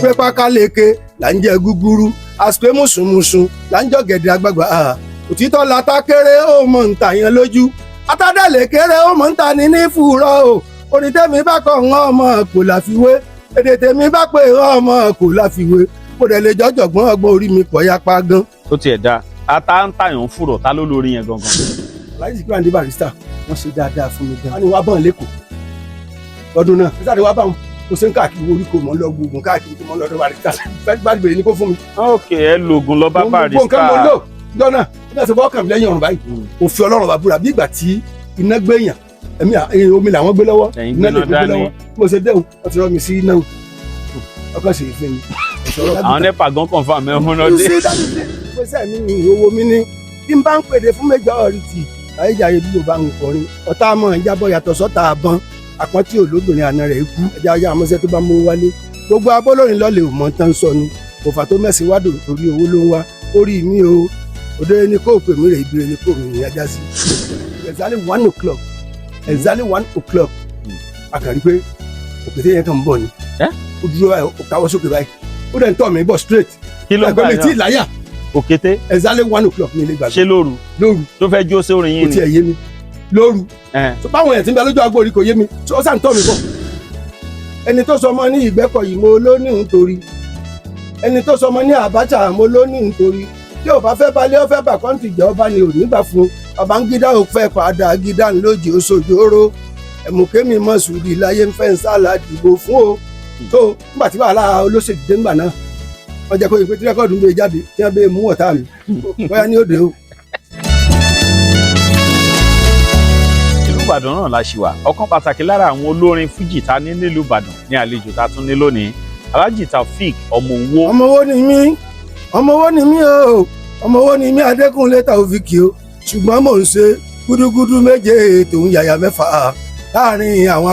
pé pákáleke là ń jẹ gúgúrú àsìpé mùsùnmùsùn là ń jọ gẹ̀dẹ̀ àgbààgbà òtítọ́ la ta kéré ó mọ̀ ń ta yẹn lójú atádàlẹ̀ kéré ó mọ̀ ń ta ní fùrọ̀ o orin tẹ́mi bá kọ̀ ń ọmọ kò láfiwé èdè tèmi bá pè ọmọ kò láfiwé mo dẹ̀ lè jọ́jọ̀gbọ́n ọgbọ́n orí mi kọ̀ yapa gan. ó tiẹ̀ da ata ń tàyàn fùrọ̀ ta ló lórí yẹn gangan. aláìsí pé àǹdí barista wọ́n ṣe dáadáa fún mi gan. wọ́n ní wàá bọ̀ lẹ́kọ̀ọ́ lọ́dún náà nígbà tí wàá bá wọn mo ṣe ń káàkiri orí kò mọ́ lọ gbogbo káàkiri kò mọ́ lọ́dọ̀ barista fẹ́ẹ́ bá dìbò ní kó fún mi. ok ẹ lògùn lọ bá barista. gbogbo nǹkan mo lò jọ́nà nígbà tí wọ́n kàn mí lẹ́yìn ọ̀run báyìí òfin ọlọ́run bá búra bí ìgbà tí iná gbẹ̀yàn ẹ̀mí omi làwọn gbé lọ́wọ́ iná lè gbé lọ́wọ́ mo ṣe dẹ́hùn wọ́n ti rọ́ mi sí náà ọkọ̀ sì fi mi. àwọn nepa gan confam mẹ́wọ́n náà dé. ṣé dájú pé pèsè mi owó mi ní bí n bá ń pèdè fún majority ayéjáde bí mo bá ń kọrin ọ̀tá mọ̀ ń jábọ̀ yàtọ̀ sọ́tà àbọ̀n àpọ́ntí olóbìnrin àna rẹ̀ kú ẹja ayé àmọ́sẹ́ tó bá mú wálé gbogbo abọ́lórin lọ́lẹ̀ ò mọ̀ tán sọ ni òfà tó mẹ́sìn wádò torí owó ló ń wá orí mi o òde ni kò pè mí rè ibi ni kò mí ní ajá sí exactly 1 o'clock akàrí pé òkété yẹn kàn ń bọ̀ ni ó dúró báyìí ó káwọ́ sókè báyìí ó dẹ̀ ń tọ̀ mí bọ̀ straight kí ló ń bá yàn tí láyà òkété exactly 1 o'clock ní ilé gbàgbé ṣé lóru tó fẹ́ jó sórin yín ni kò tiẹ̀ yé mi lóru tó báwọn èèyàn ti ń bẹ lójú agbórí kò yé mi ó sàn tọ́ mi bọ̀ ẹni tó sọmọ ní Ìgbẹ́kọ̀yí mo ló ní nítorí ẹni tó sọmọ ní Abacha mo ló ní nítorí tí ò bá fẹ́ balẹ̀ ó fẹ́ bà kọ́ńtì jẹ́ ọba ni ò nígbà fún Babangida ò fẹ́ padà gidá lójì oṣoojóró ẹ̀mùkémi mọ̀ sùúrì láyé ń fẹ́ ń sálà dìbò fún o tó nígbà tí wàhálà olóṣèlú dé ńgbà náà wọ́n jẹ́ kó ìpè tí rẹ́kọ̀dù ń gbé jáde tí wọ́n bẹ mú ọ̀tá mi bóyá ní òde o. Ìbàdàn náà la ṣì wà ọ̀kan pàtàkì lára àwọn olórin Fújì ta ní nílùú Ìbàdàn ní àlejò ta tún ní lónìí Alhaji Taofeek Ọmọwó. ọmọwó ni mí o ọmọwó ni mí Adékúnlé Taofeek o ṣùgbọ́n mò ń ṣe gúdúgúdú méje tòun yàyà mẹ́fà láàrin àwọn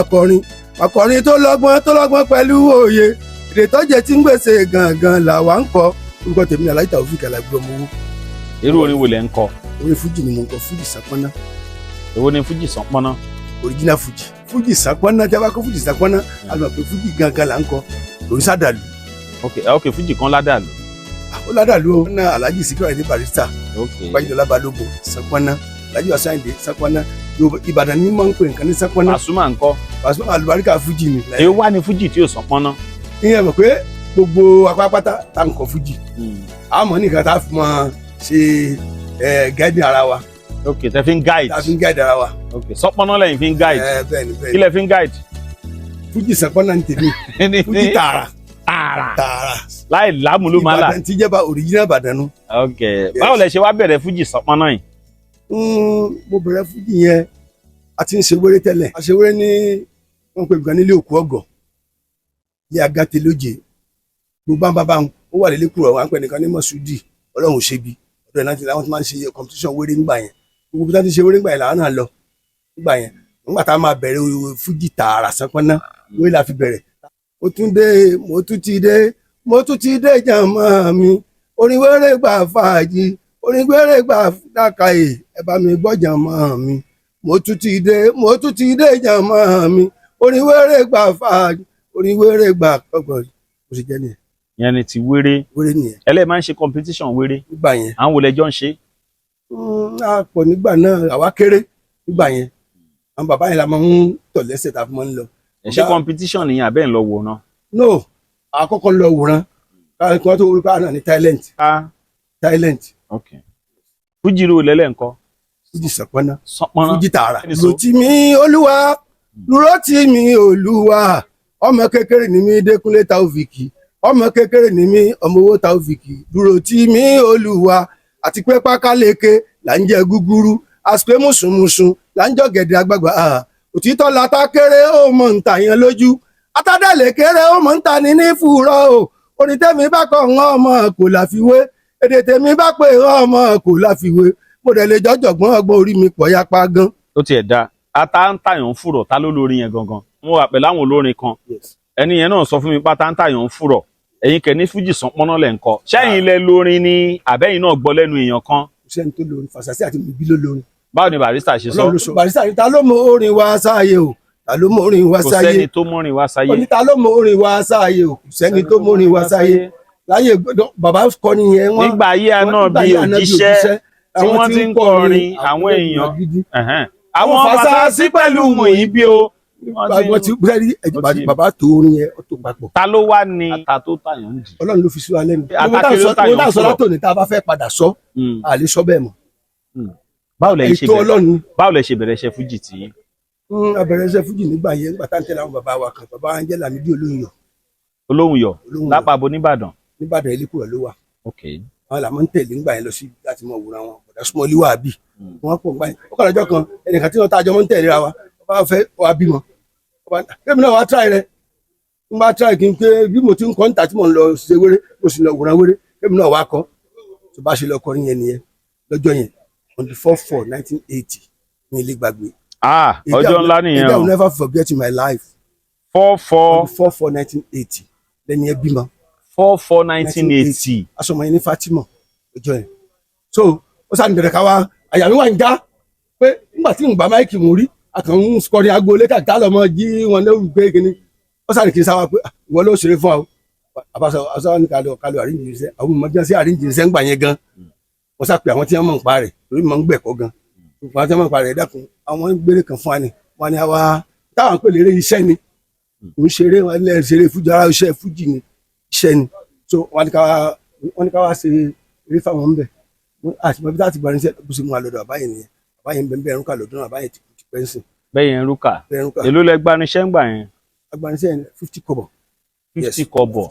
akọrin tó lọ́gbọ́n pẹ̀lú òye èdè tọ́jẹ́ tí ń gbèsè gangan làwa ń kọ orúkọ tèmi Alhaji Taofeek Ọmọwó. irú orin wo lẹ ń kọ. orin Fújì ni mo ń kọ Fújì sápọ́nà. èwo ni Fújì sánpọ́nná. original Fújì sápọ́nà tí a bá kó Fújì sápọ́nà a lọ pé Fújì gangan là ń kọ lórí sádàlú. ok Fújì kan ládàlú. ó ládàlú o ná Alhaji Síkírù Àyìndé Barrister Bájídọ́lá Balógun sápọ́nà Alhaji Wasiu Àyìndé sápọ́nà Ìbàdàn ní mọ̀ ń pè nǹkan ní sápọ́nà. Pasuma ńkọ́. Pasuma àlùbáríkà Fújì ni. èyí wá ní Fújì tí ò sánpọ́nná. ìyẹn mọ̀ pé gbogbo apápátá tá n kọ Fújì àmọ́ nìkan tá a fi mọ ṣe guide ara wa. ok tẹ fi ń guide. tá a fi ń guide ara wa. ok sánpọ́nná lẹ́yìn fi ń guide. bẹ́ẹ̀ni kí lẹ fi ń guide. Fújì sápọ́nà ní tèmi Fújì tààrà. láì lámúlò máa là. Ìbàdàn ti jẹ́ bá original Ìbàdàn nu. ok báwo lẹ ṣe wá bẹ̀rẹ̀ Fújì sánpọ́nná yìí. mo bẹ̀rẹ̀ Fújì yẹn a ti ń ṣe wéré tẹ́lẹ̀ a ṣe wéré ní wọ́n pe gan nílé òkú ọ̀gọ̀ ní Àgàtè lóje gbogbo àwọn bàbá wọn ó wà lélẹ́ kúrò àwọn àpẹ nìkan ní Mọ̀ṣúdì Ọlọ́run ṣebi ọ̀dọ̀ ẹ̀ náà ti láwọn ti máa ń ṣe competition wéré nígbà yẹn gbogbo bí wọ́n ti ṣe wéré nígbà yẹn làwọn náà lọ nígbà yẹn nígbà tá a máa bẹ̀rẹ̀ Fújì tààrà sánpọ́nná wéré la fi bẹ̀rẹ̀ mo tún ti dé jàmọ́ mi orin wéré gbà fàájì orin wéré gbà dákàyè ẹ bá mi gbọ́ jàmọ́ mi mo tún ti dé jàmọ́ mi orin wéré gbà fàájì orin wéré gbà kọ́gbọ̀n mo sì jẹ́ nìyẹn. ìyẹn ni ti wéré nìyẹn. ẹlẹ́ẹ̀ máa ń ṣe competition wéré. nígbà yẹn. àwọn wo lẹjọ́ ń ṣe. a pọ̀ nígbà náà àwa kéré nígbà yẹn àwọn bàbá yẹn la máa ń tọ̀ lẹ́sẹ̀ tá a fi máa ń lọ. ẹ ṣe competition nìyẹn àbẹ́ ń lọ wòran. no àkọ́kọ́ lọ wòran káàkiri kan tó wúri pa náà ní talent. ok Fújì ro lẹ́lẹ́ ńkọ́. Fújì sápọ́nà sánpọ́nná Fújì tààrà. dúró tì mí Olúwa ọmọ kékeré ni mí Dékúnlé Taofeek ọmọ kékeré ni mí Ọmọwó Taofeek dúró tì mí Olúwa àti pé pákáleke là ń jẹ gúgúrú àsìpé mùsùnmùsùn là ń jọ gẹ̀dẹ̀ àgbààgbà òtítọ́ la ta kéré ó mọ̀ ń ta yẹn lójú atádàlẹ̀ kéré ó mọ̀ ń ta ní fùrọ̀ o orin tẹ́mi bá kọ̀ ń ọmọ kò láfiwé èdè tèmi bá pè ọmọ kò láfiwé mo dẹ̀ lè jọ́jọ̀gbọ́n ọgbọ́n orí mi pọ̀ yapa gan. ó tiẹ̀ da ata ń tàyàn fùrọ̀ ta ló lórí yẹn gangan mo wà pẹ̀lú àwọn olórin kan ẹni yẹn náà sọ fún mi pátá ń tàyàn fùrọ̀ ẹ̀yin kẹ́ ní Fújì sánpọ́nná lẹ̀ ń kọ ṣẹ́yìn lẹ lórin ni àbẹ́yìn náà gbọ́ lẹ́nu èèyàn kan. sẹ́ni tó lórin Fàṣàsí àti bíbí ló lórin. báwo ni Barrister ṣe sọ. Barrister ta ló mọ orin wa sáàyè o ta ló mórin wá kò sáyé sẹ́ni tó mórin wá sáyé. oní ta ló mórin wá sáyé o kò sẹ́ni tó mórin wá sáyé láyé bàbá kọrin yẹn wọn nígbà ayé àná bí òjíṣẹ́ tí wọ́n ti ń kọrin àwọn èèyàn àwọn Fásásí pẹ̀lú Muyideen o wọ́n ti bẹ́ẹ̀ bàbá tó orin yẹn ó tó papọ̀. ta ló wá ní ata tó tàyàn ń jì. Ọlọ́run ló fi sí wa lẹ́nu. Àtàkì ló tàyàn mo dá sọ látòní tá a bá fẹ́ padà sọ a lè sọ bẹ́ẹ̀ mọ́. báwo lẹ ètò Ọlọ́run. báwo lẹ ṣe bẹ̀rẹ̀ iṣẹ́ fújì tí. a bẹ̀rẹ̀ iṣẹ́ fújì nígbà yẹn nígbà tá à ń tẹ̀lé àwọn bàbá wa kan bàbá Angela Midi Olóhùnyọ̀. Olóhùnyọ̀ lápapọ̀ nìbàdàn. Nìbàdàn Elékùrọ̀ ló wà. Okay. àwọn làwọn ń tẹ̀lé nígbà yẹn lọ sí láti mọ òwúrọ̀ wọn ọ̀dà súnmọ́ líwà bí wọ́n pọ̀ nígbà yẹn ó kàn lọ́jọ́ kan ẹnìkan tí wọ́n tá a jọ mọ́ ń tẹ̀lé ra wa wọ́n fẹ́ wá bímọ kébì náà wá tíráì rẹ̀ ń bá tíráì kí n pé bí mo ti ń kọ́ níta tí mò ń lọ ṣe wéré mo sì lọ wòran wéré kébì náà wá kọ́ tó bá ṣe lọ kọrin yẹn nìyẹn lọ́jọ́ yẹn on the 4/4/1980 ní ilé gbàgbé. ọjọ́ ńlá nìyẹn o. I will never forget in my life. 4/4/1980 lẹ́ni ẹ bímọ. 4/4/1980. asọmọ yẹn ní Fatima ọjọ́ yẹn so ó sá ní dẹrẹ ká wá àyà mi wà ń já pé nígbà tí n bá máìkì mú rí àkàn ń kọrin agboolé káàkiri lọmọ jí wọn lórí pé kíní ó sá ní kí n sáwá pé ìwọ ló ṣeré fún ọ àbáṣọ àṣọ ní kalọ àríǹjì iṣẹ́ àwọn ọmọ jẹun sí àríǹjì iṣẹ́ ń gbà yẹn gan wọn sá pé àwọn tí wọn mọ̀ ń pa rẹ̀ torí mọ̀ ń gbẹ̀kọ́ gan àwọn tí wọn mọ̀ ń pa rẹ̀ dákun àwọn gbére kan fún wa ni wọn ni àwa táwọn pè lérè iṣẹ́ ni òun ṣeré wọn lẹ ṣeré fújì ara iṣẹ́ fújì ni iṣẹ́ ni so wọn ní ká wá ṣe eré fáwọn ń bẹ àti mọbí láti gbà níṣẹ́ bó ṣe mú alọdọ àbáyé nìyẹn àbáyé ń bẹ ń bẹ ẹrúkà lọ́dún àbáyé ti pẹ́ńsìn. bẹ́ẹ̀ yẹn rúkà èló lẹ gbanisẹ́ ń gbà yẹn. agbanisẹ́ yẹn 50 kọ́bọ̀. 50 kọ́bọ̀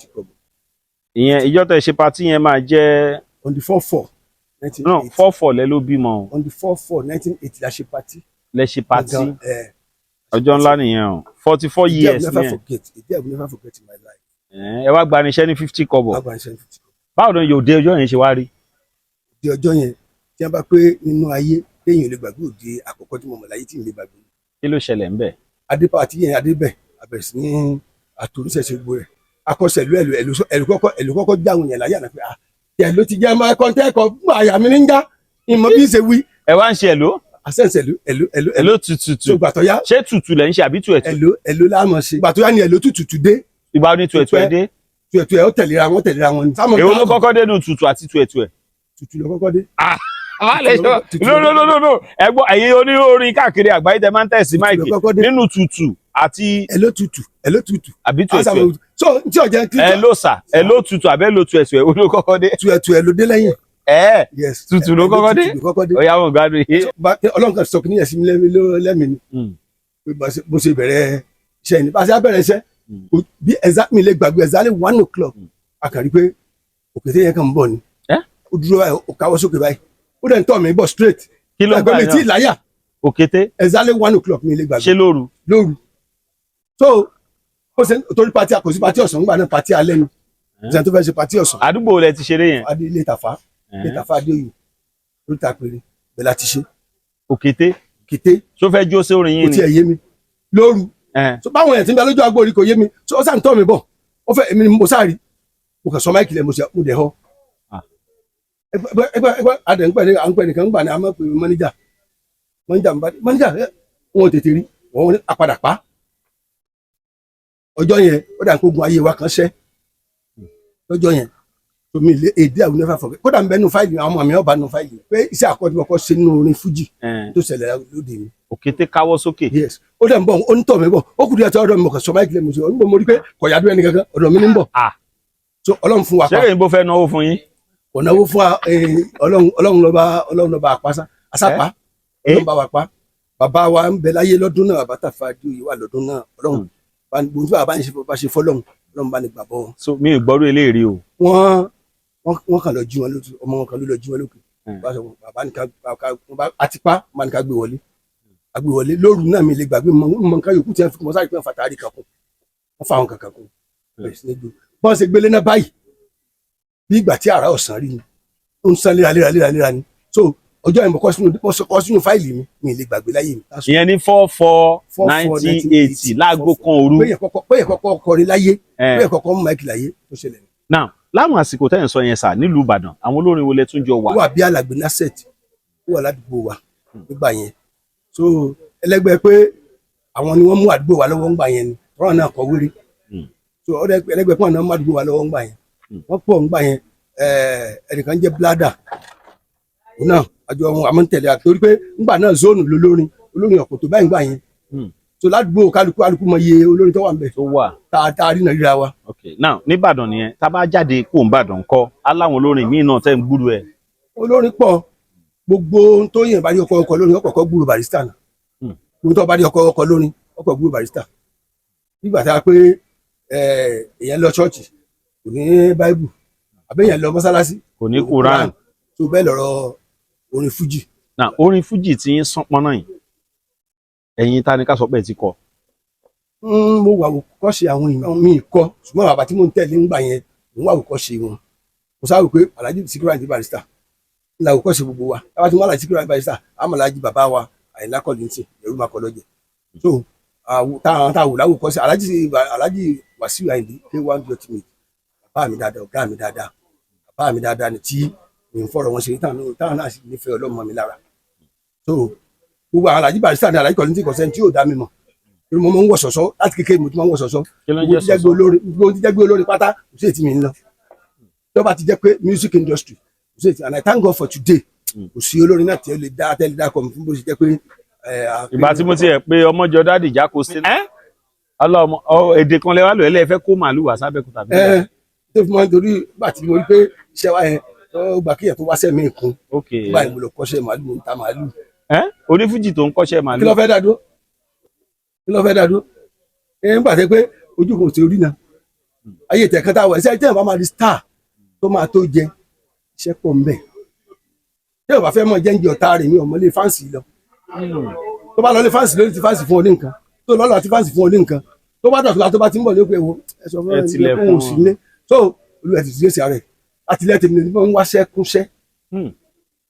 ìyẹn ìjọ tẹ ṣe patí yẹn máa jẹ́. on the 4/4/1980. no 4/4 lẹ ló bímọ. on the 4/4/1980 la ṣe patí. lẹ ṣe patí ọjọ́ ńlá nìyẹn o 44 years yẹn. I will never forget in my life. ẹ wá gbanisẹ́ ní 50 kọ́bọ̀. agbanisẹ́ ní 50 kọ́bọ̀. báwo ni yóò dé ọjọ́ yẹn ṣe wá rí. di ọjọ́ yẹn tí wọ́n bá pé nínú ayé téèyàn lè gbàgbé òde àkọ́kọ́ tí mo mọ̀ láyé tí mi lè gbàgbé. kí ló ṣẹlẹ̀ ń bẹ̀. adépa àti yẹn adébẹ̀ àbẹ̀rẹ̀ sí ní àtòrúṣẹ̀ṣẹ̀ gbogbo rẹ̀ akọ́ṣẹ̀lú ẹ̀lú kọ́kọ́ jáwọn yẹn láyé àná pé ẹ̀ ló ti jẹ́ máa kọ́ńtẹ́ẹ̀kọ́ àyà mi ní ń já ìmọ̀ bí ṣe wí. ẹ wá ń ṣe ẹ̀ló. àṣẹ̀ṣẹ̀lú ẹ̀ló tutù. so gbàtọ́ yá. ṣé tutù lẹ̀ ń ṣe àbí tuẹ̀tù. ẹ̀ló láàmọ̀ ṣe gbàtọ́ yá ni ẹ̀ló tutù dé. ìgbà ní tuẹ̀tù ẹ̀ dé. tuẹ̀tù ẹ̀ ó tẹ̀léra wọn ni. èwo ló kọ́kọ́ dé nù tutù àti tuẹ̀tù ẹ̀. tutù ló kọ́kọ́ dé. no ẹgbọ́n ẹ̀yin oníorin káàkiri àgbáyé tẹ máa ń tẹ̀sí máìkì nínú tutù àti. ẹ̀ló tutù àbí tuẹ̀tù ẹ̀. so tí ọjà kí. ẹ̀ló sà ẹ̀ló tutù àbẹ́ ló tuẹ̀tù ẹ̀ ló kọ́kọ́ dé. tuẹ̀tù ẹ̀ ló dé lẹ́yìn. tutù ló kọ́kọ́ dé. ó yá wọn gbádùn yìí. Ọlọ́run kan sọ kí níyẹn sí mi lẹ́mìí ni bó ṣe bẹ̀rẹ̀ iṣẹ́ ni bá ṣe bẹ̀rẹ̀ iṣẹ́ bí mi lè gbàgbé exactly 1 o'clock àkàrí pé òkété yẹn kàn ń bọ̀ ni ó dúró báyìí ó káwọ́ sókè báyìí ó dẹ̀ ń tọ̀ mí bọ̀ straight kí ló gbà yàn láyà òkété exactly 1 o'clock mi lè gbàgbé. ṣé lóru. so ó ṣe torí pati àkọsí pati ọ̀sán gbà náà pati alẹ́ ni ìṣẹ́ tó fẹ́ ṣe pati ọ̀sán. àdúgbò rẹ ti ṣeré yẹn. adé ilé Tàfà adéyù ló ta péré bẹ́ẹ̀ láti ṣe. òkété tó fẹ́ jó sí orin yín ni. ó tiẹ̀ yé mi lóru so báwọn èèyàn ti ń bẹ lójú agbórí kò yé mi so ó sàn tọ́ mi bọ̀ ó fẹ́ èmi ni mo sáà rí mo kàn sọ máìkì lẹ̀ mo dẹ̀ họ ẹgbẹ́ adẹ̀ǹpẹ̀ ní àǹpẹ̀ nìkan gbà ní àmọ́ pé mọ́níjà wọn ò tètè rí wọn àpadà pa ọjọ́ yẹn ó dà ń kógun ayé wa kan ṣẹ́ lọ́jọ́ yẹn omi èdè àwọn onífà fọ̀gẹ́ kódà ń bẹ nínú fáìlì àwọn ọmọ mi ọba nínú fáìlì pé iṣẹ́ àkọ́jú ọkọ̀ ṣe nínú orin fújì tó ṣẹlẹ̀ lóde mi. òkété káwọ́ sókè. yes ó dẹ̀ ń bọ̀ ó ń tọ̀ mí bọ̀ ó kù díẹ̀ tí ọ̀dọ̀ mi mọ̀ kàn sọ máìkì lẹ́mu sí ọ níbo mo rí pé kò yá dúró ẹni kankan ọ̀dọ̀ mi ní ń bọ̀. so ọlọ́run fún wa pa. ṣé èyí bó fẹ́ náwó fún yín. kò náwó fún ọlọ́run lọ́ba àpáṣá àsápá ọlọ́run bá wa pa bàbá wa ń bẹ láyé lọ́dún náà bàbá Tàfà Adéoyè wà lọ́dún náà ọlọ́run bá ń ṣe bá ṣe fọ́lọ́run ọlọ́run bá ní gbàgbọ́ wọn. so mi ò gbọ́rú eléyìí o. wọ́n kàn lọ jí wọn lójú ọmọ wọn kan ló lọ jí wọn lókè bàbá ní ká àtipá máa ní ká gbé wọlé lóru náà mi lè gbàgbé mọ nǹkan yòókù tí wọ́n fi mọ sáré pé wọ́n fàtàrí kan kún wọ́n fa àwọn kankan kún bọ́n ṣe gbélé náà báyìí bí ìgbà tí àrà ọ̀sán rí ni ó ń san léraléra ni so ọjọ́ ìmọ̀ kọ́ sínú fáìlì mi lè gbàgbé láyé mi. ìyẹn ní 4/4/1980 láago kan òru. péye kọ́kọ́ kọrin láyé péye kọ́kọ́ mú máìkì láyé tó ṣẹlẹ̀. now láwọn àsìkò tẹ́ ẹ̀ ń sọ yẹn sà nílùú Ìbàdàn àwọn olórin wo lẹ tún jọ wà. ó wà bí Alàgbé Nasset ó wà ládùúgbò wa nígbà yẹn so ẹlẹgbẹ́ pé àwọn ni wọ́n mú àdúgbò wa lọ́wọ́ ńgbà yẹn ni ọ̀rọ̀ náà kọ wéré so ẹlẹgbẹ́ pọ̀ náà mú àdúgbò wa lọ́wọ́ ńgbà yẹn wọ́n pọ̀ ńgbà yẹn ẹnìkan jẹ́ bládà òun náà àjọ ohun àmọ́tẹ̀lé àtòrí pé ńgbà náà zónù olórin ọ̀pọ̀ tó báyìí ńgbà yẹn so ládùúgbò kálukú mọ iye olórin tó wà ńbẹ̀ tó wà tá a rí náà ríra wa. okay now nìbàdàn nìyẹn tá a bá jáde kó nìbàdàn kọ aláwọn olórin míì náà tẹ́ ń gbúrú ẹ̀. olórin pọ̀ gbogbo ohun tó yẹn bá rí ọkọ̀ lórin ọkọ̀ gbúrò barista náà gbogbo tó bá rí ọkọ̀ lórin ọkọ̀ gbúrò barista nígbà tá a pé èèyàn lọ ṣọ́ọ̀ṣì kò ní báíbù àbẹ́yẹn lọ mọ́sálásí kò ní Quran tó bẹ́ẹ̀ lọ́rọ̀ orin fújì. na orin fújì tí ń sán pọ́nà yìí ẹ̀yin ta ni ká sọ pé ẹ ti kọ. mo wà wòkọ́ṣe àwọn èèyàn mi kọ ṣùgbọ́n bàbá tí mò ń tẹ̀lé ńgbà yẹn mo wà wòkọ́ṣe wọn mo sáré pé Alhaji Sikiru Ayinde Barrister ńlá wòkọ́ṣe gbogbo wa táwa ti mú Alhaji Sikiru Ayinde Barrister àmọ́ Alhaji bàbá wa Àyìnlá Kollington ẹ̀rú máa kọ lọ́jẹ̀ so táwọn táwọn láwòkọ́ṣe Alhaji Wasiu Ayinde K1 the ultimate bàbá mi dáadáa ọ̀gá mi dáadáa bàbá mi dáadáa ni tí mi ń fọ̀rọ̀ wọn ṣe táwọn náà sì nífẹ̀ẹ́ ọlọ́mọ mi lára so gbogbo àwọn Alhaji Barrister ní Alhaji Kollington kọ̀sẹ́ tí yóò dá mi mọ̀ mo máa ń wọ̀ ṣọ̀ṣọ́ láti kékeré mo ti máa ń wọ̀ ṣọ̀ṣọ́ gbogbo ti jẹ́ gbé olórin pátá kò sí ètí mi ń lọ tó bá ti jẹ́ pé music industry kò sí ètí and I thank God for today kò sí olórin náà tí ó lè dá tẹ́lẹ̀ dá kọ́ mi fún bó ṣe jẹ́ pé. ìgbà tí mo ti ẹ̀ pé ọmọjọ dáàdì ìjà kò sí ọlọmọ èdè kan lẹ́wà lóye lẹ́ẹ̀fẹ́ kó màálù wá sábẹ́kúta. tó fi máa ń torí gbà tí mo rí pé iṣẹ́ wa yẹn ó gbà kíyàn tó wá sẹ́mi kún báyìí mo lọ kọ́ṣẹ́ màálù mo ń ta màálù. onífújì tó ń kọ́ṣẹ́ màálù. kí ló fẹ́ dádó nígbà tẹ́ pé ojú kò sí orí náà ayé tẹ̀kan táwọn ẹ̀sẹ̀ tẹ̀ bá máa di star tó máa tó jẹ iṣẹ́ pọ̀ ńbẹ̀ tẹ́ ò bá fẹ́ mọ̀ jẹ́ǹjẹ ọ̀tá rẹ̀ mi ò mọ̀ lé fáǹsì lọ tó bá lọ lé fáǹsì lórí ti fáǹsì fún ọ ní nǹkan tó lọ́lọ́ àti fáǹsì fún ọ ní nǹkan tó bá dọ̀tún tó bá ti ń bọ̀ ní pé wo ẹ sọ fún ẹ kó o sì lé so olùwẹ̀ ti ṣe ààrẹ àtìlẹ́ tèmi ni wọ́n ń wáṣẹ́ kúnṣẹ́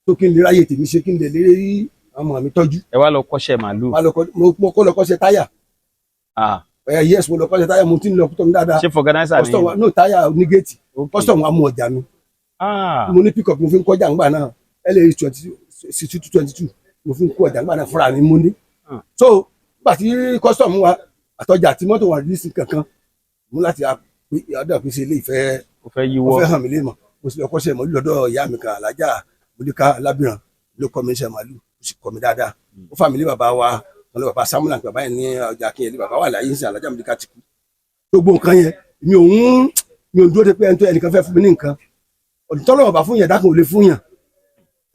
tó kí n lè ráyè tèmi ṣe kí n lè lérí ọmọ mi tọ́jú. ẹ wá lọ kọ́ṣẹ́ màálù. mo kọ́ lọ kọ́ṣẹ́ táyà. Yes mo lọ kọ́ṣẹ́ táyà mo ti ń lọ kútọ́ mi dáadáa. ṣé fọgànáísà ni. no táyà ní géètì kọ́sítọ̀ wọn mú ọjà mi. mo ní pick up mo fi ń kọjá ńgbà náà LA 22 mo fi ń kó ọjà ńgbà náà fúnra mi mo ní. so nígbà tí kọ́sítọ̀ mú wa àtọ́jà àti mọ́tò wà ní ìsìn kankan mú láti ọdọ àpèsè ilé ìfẹ́ ọfẹ́ hàn mí lé mọ̀ mo sì lọ kọ́ṣẹ́ mọ́ lọ́dọ̀ ìyá mi kan alájà Mọ́díkà Lábìrán ló kọ́ mi iṣẹ́ màálù ó sì kọ́ mi dáadáa ó fà mí lé bàbá wa wọn lé bàbá Samuel àti bàbá yẹn ní ọjà Akínyẹlé bàbá wà láyé ní alájà Mọ́díkà ti kú gbogbo nǹkan yẹn mi ò dúró de pé ẹni tó ẹnìkan fẹ́ fún mi ní nǹkan ọ̀dùntọ́lọ́ ọ̀bà fún yẹn ẹ̀dá kan ò lè fún yàn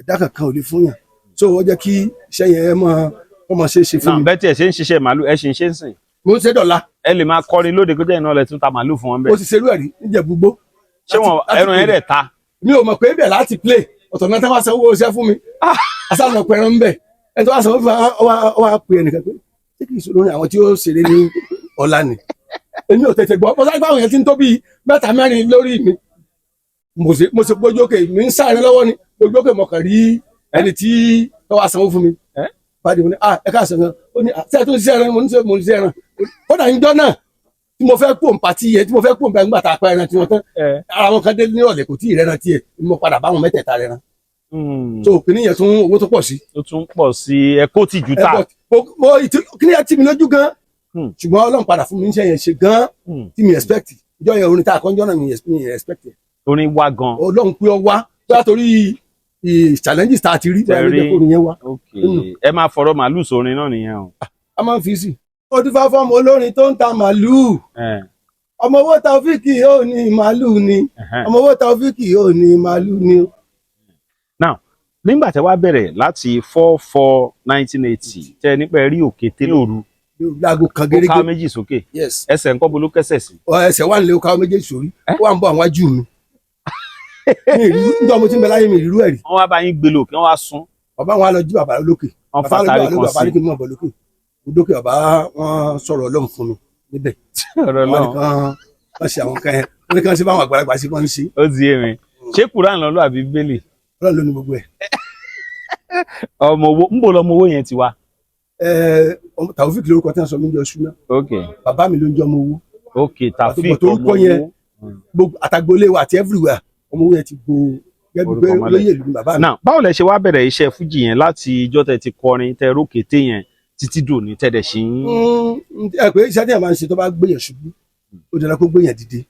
ẹ̀dá kankan ò lè fún yàn so ó jẹ́ kí iṣẹ́ yẹn ọmọ ṣe é ṣe fún mi. bẹ́ẹ̀ tí ẹ ṣe ń ṣiṣẹ́ màálù ẹ ṣe ń ṣe ń sìn. mo ń ṣe dọ̀la. ẹ lè máa kọrin lóde kó jẹ́ iná ọlẹ̀ tún ta màálù fún wọn bẹ́ẹ̀. mo ti ṣerú ẹ̀rí níjẹ̀búgbó. ṣé wọn ẹran yẹn dẹ̀ ta. mi ò mọ̀ pé bẹ́ẹ̀ láti play ọ̀tọ̀ náà tí wọ́n sanwó iṣẹ́ fún mi asálọ̀ pẹ̀rọ ń bẹ̀ ẹ̀ tó wá sanwó fún wa pè ẹnìkan pé ṣé kì í ṣe olórin àwọn tí ó ṣeré ní ọ̀la ni èmi ò tètè gbọ́ bọ́sá ìgbà àwọn yẹn ti ń tó bíi 3 4 lórí mi mo ṣe gbójú òkè mi ń sáré lọ́wọ́ ni gbójú òkè mọ̀kàn rí ẹni tí tó wá sanwó fún mi pàdé mo ní ẹ ká sàn ó ní ṣé ẹ tó ń ṣiṣẹ́ ẹran mo ní ṣe ẹran kódà ìjọ náà tí mo fẹ́ pò ń pàtí yẹn tí mo fẹ́ pò ń bẹ nígbà tá a pa ẹran tí wọ́n tán ara wọn kan dé ní ọ̀lẹ̀ kò tí ì rẹ́ran tiẹ̀ mo padà bá wọn mẹ́tẹ̀ẹ̀ta rẹ́ran so kìnìún yẹn tún owó tó pọ̀ sí. ó tún pọ̀ sí ẹ̀kọ́ tìjú ta. kìnìún yẹn tì mí lójú gan ṣùgbọ́n Ọlọ́run padà fún mi níṣẹ́ yẹn ṣe gan tí mi expect ìjọ yẹn orin tá a kọ́ ń jọ́ náà mi expect yẹn. orin wá gan. Ọlọ́run pé ọ wá bóyá torí challenges tá a ti rí bóyá ló jẹ́ kó orin yẹn wá. ẹ máa fọ̀rọ̀ màálù sórin náà nìyẹn o. a máa ń fi sí. ó ti fá fọ́ọ̀mù olórin tó ń ta màálù ọmọ owó Taofiki ò ní màálù ni ọmọ owó Taofiki ò ní màálù ni. now nígbà tẹ́ wá bẹ̀rẹ̀ láti 4/4/1980 tẹ́ nípa rí Òkété ní òru láago kan gẹ́gẹ́ ó ká méjì sókè ẹsẹ̀ ńkọ́ bolo kẹsẹ̀ sí. ẹsẹ̀ wà nílé ó ká méjì sórí ó wà ń bọ̀ àwọn ajú mi níjọ́ mo ti ń bẹ láyé mi ìrírú ẹ̀rí. wọ́n wá bá yín gbé lòkè wọ́n wá sún. bàbá wọn á lọ jí bàbá lókè bàbá ní kí n mọ̀ bọ̀ lókè lókè bàbá wọn sọ̀rọ̀ Ọlọ́run fún mi níbẹ̀ wọn kàn ṣe àwọn kan yẹn wọn ní kàn ṣe báwọn àgbàlagbà ṣe kàn ń ṣe. ó ti yé mi ṣé Kùránì lọ́lọ́ àbí Bíbélì. Ọlọ́run ló ní gbogbo ẹ̀. ọmọ owó ń bò lọmọ owó yẹn ti wá. Taofik lórúkọ tí wọn sọ mí jọ ṣúná bàbá mi ló ń jọ ọmọ owó. Taofik ọmọ owó gbogbo àtàgbọlé wa àti everywhere ọmọ owó yẹn ti gbó gẹ́gẹ́ bí lóye ìlú bàbá mi. báwo lẹ ṣe wá bẹ̀rẹ̀ iṣẹ́ fújì yẹn láti ìjọ́ tẹ́ ti kọrin tẹ́ rókété yẹn títí dòní tẹ́dẹ̀ ṣe ń. ẹ pé iṣẹ́ tí a máa ń ṣe tó bá gbéyàn ṣubú ó dára kó gbéyàn dìde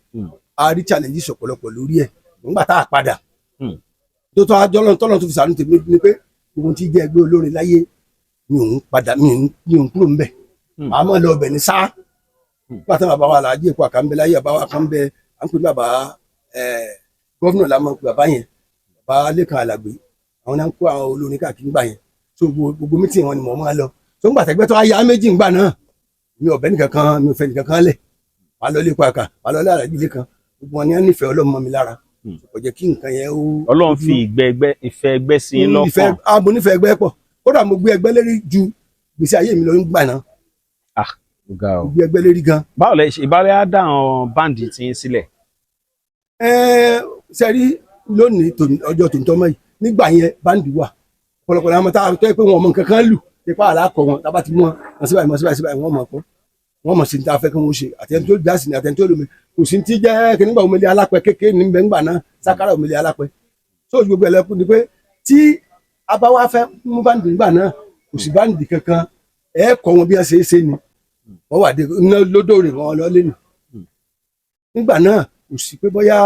a rí challenges ọ̀pọ̀lọpọ̀ lórí ẹ̀ nígbà tá a padà tó tọ́ ajọ́lọ́ tọ́lọ́ tó fi sàánú tèmi ni pé gbogbo tí jẹ́ ẹgbẹ́ olórin láyé mi ò ń padà mi ò ń kúrò ńbẹ̀ màá mọ̀ lọ ọbẹ̀ ní sáà nígbà tí bàbá wa làájì èkó àkànbẹ láyé bàbá wa kan bẹ à ń pè bàbá gọ́fìnà làmọ́ pé bàbá yẹn bàbá Lékan Àlàgbé àwọn náà ń kó àwọn olórin káàkiri gbà yẹn so gbogbo mítìn wọn ni mò ń máa lọ tó ń gbà tẹ́gbẹ́ tó ayá méjì ńgbà náà mi ò bẹ́ nìkankan mi ò fẹ́ nìkankan lẹ̀ wà lọ Lékan àkà wà lọ Àlàjì Lékan gbogbo wọn ni wọn nífẹ̀ẹ́ Ọlọ́run mọ́ mi lára kò jẹ́ kí nǹkan yẹn ó. Ọlọ́run fi ìfẹ́ ẹgbẹ́ sí i lọ́kàn. mo nífẹ̀ẹ́ ẹgbẹ́ pọ̀ kódà mo gbé ẹgbẹ́ lérí ju gbèsè ayé mi lọ ń gbà náà. mo gbé ẹgbẹ́ lérí gan. báwo lẹ ṣe ìbálẹ̀ á dá àwọn báǹdì tí ń sílẹ̀. sẹ́rí lónìí ọjọ́ tó ń tọ́mọ́ yìí nígbà yẹn báǹdì wà ọ̀pọ̀lọpọ̀ àwọn tá a tọ́ pé wọn mọ nǹkan kan lù nípa àlàkọ̀ wọn tá a bá ti mú wọn síbáyìí wọn mọ̀ pọ̀ wọn mọ̀ sí ní tá a fẹ́ kí wọ́n ṣe àtẹ̀ntó jásì ní àtẹ̀ntó lómi kò sí ti jẹ́ kí nígbà omele alápẹ̀ kékeré ní bẹ́ẹ̀ ńgbà náà sákàrà omele alápẹ̀ tó gbogbo ẹlẹ́kùn ni pé tí abáwá fẹ́ mú báǹdì ńgbà náà kò sí báǹdì kankan ẹ̀ kọ́ wọn bí wọ́n ṣe é ṣe ni wọ́n wà dé iná lódòrè wọn lọ lé nì nígbà náà kò sí pé bóyá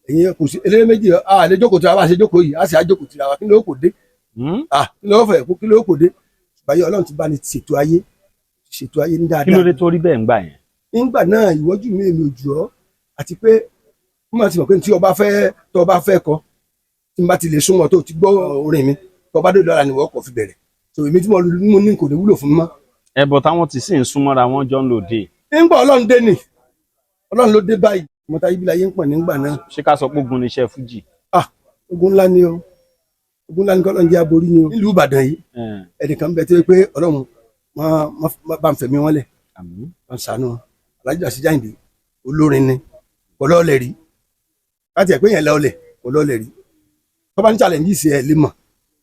ẹ̀yin kò sí eléré méjì àlẹ́ jókòó tí a bá ṣe jókòó yìí a sì á jókòó tí a wá kí ló kò dé kí ló fẹ́ kí ló kò dé ṣùgbọ́n Ọlọ́run ti bá ní ṣètò ayé ní dáadáa. kí ló dé tó rí bẹ́ẹ̀ ńgbà yẹn. nígbà náà ìwọ́jú mi èmi ò jù ọ́ àti pé wọ́n máa ti mọ̀ pé tí ọba fẹ́ kọ tí n bá ti lè súnmọ́ tó ti gbọ́ orin mi tó bá dé lọ́la ni wọ́n kọ̀ fi bẹ̀rẹ̀ tó èmi tí mo ní kò ní wúlò fún mi mọ́. ẹbọ táwọn ti sì ń súnmọ́ra wọn jọ ń lò dé. nígbà Ọlọ́run dé ni Ọlọ́run ló dé báyìí mo ta ibi láyé ń pọ̀ nígbà náà. ṣé ká sọ pé ogun ni iṣẹ́ fújì. ogun ńlá ni o ogun ńlá ni kọ́ Ọlọ́run jẹ́ aborí ni o nílùú Ìbàdàn yìí ẹnìkan bẹ tó yẹ pé Ọlọ́run bá ń fẹ̀mí wọn lẹ̀ bá ń ṣàánú wọn Alhaji Rasheed Àyìndé olórin ni kò lọ́ọ̀lẹ̀ rí láti ẹ̀ pé yẹn lọ́ọ̀lẹ̀ kò lọ́ọ̀lẹ̀ rí tó bá ń challenge sí ẹ̀ lè mọ̀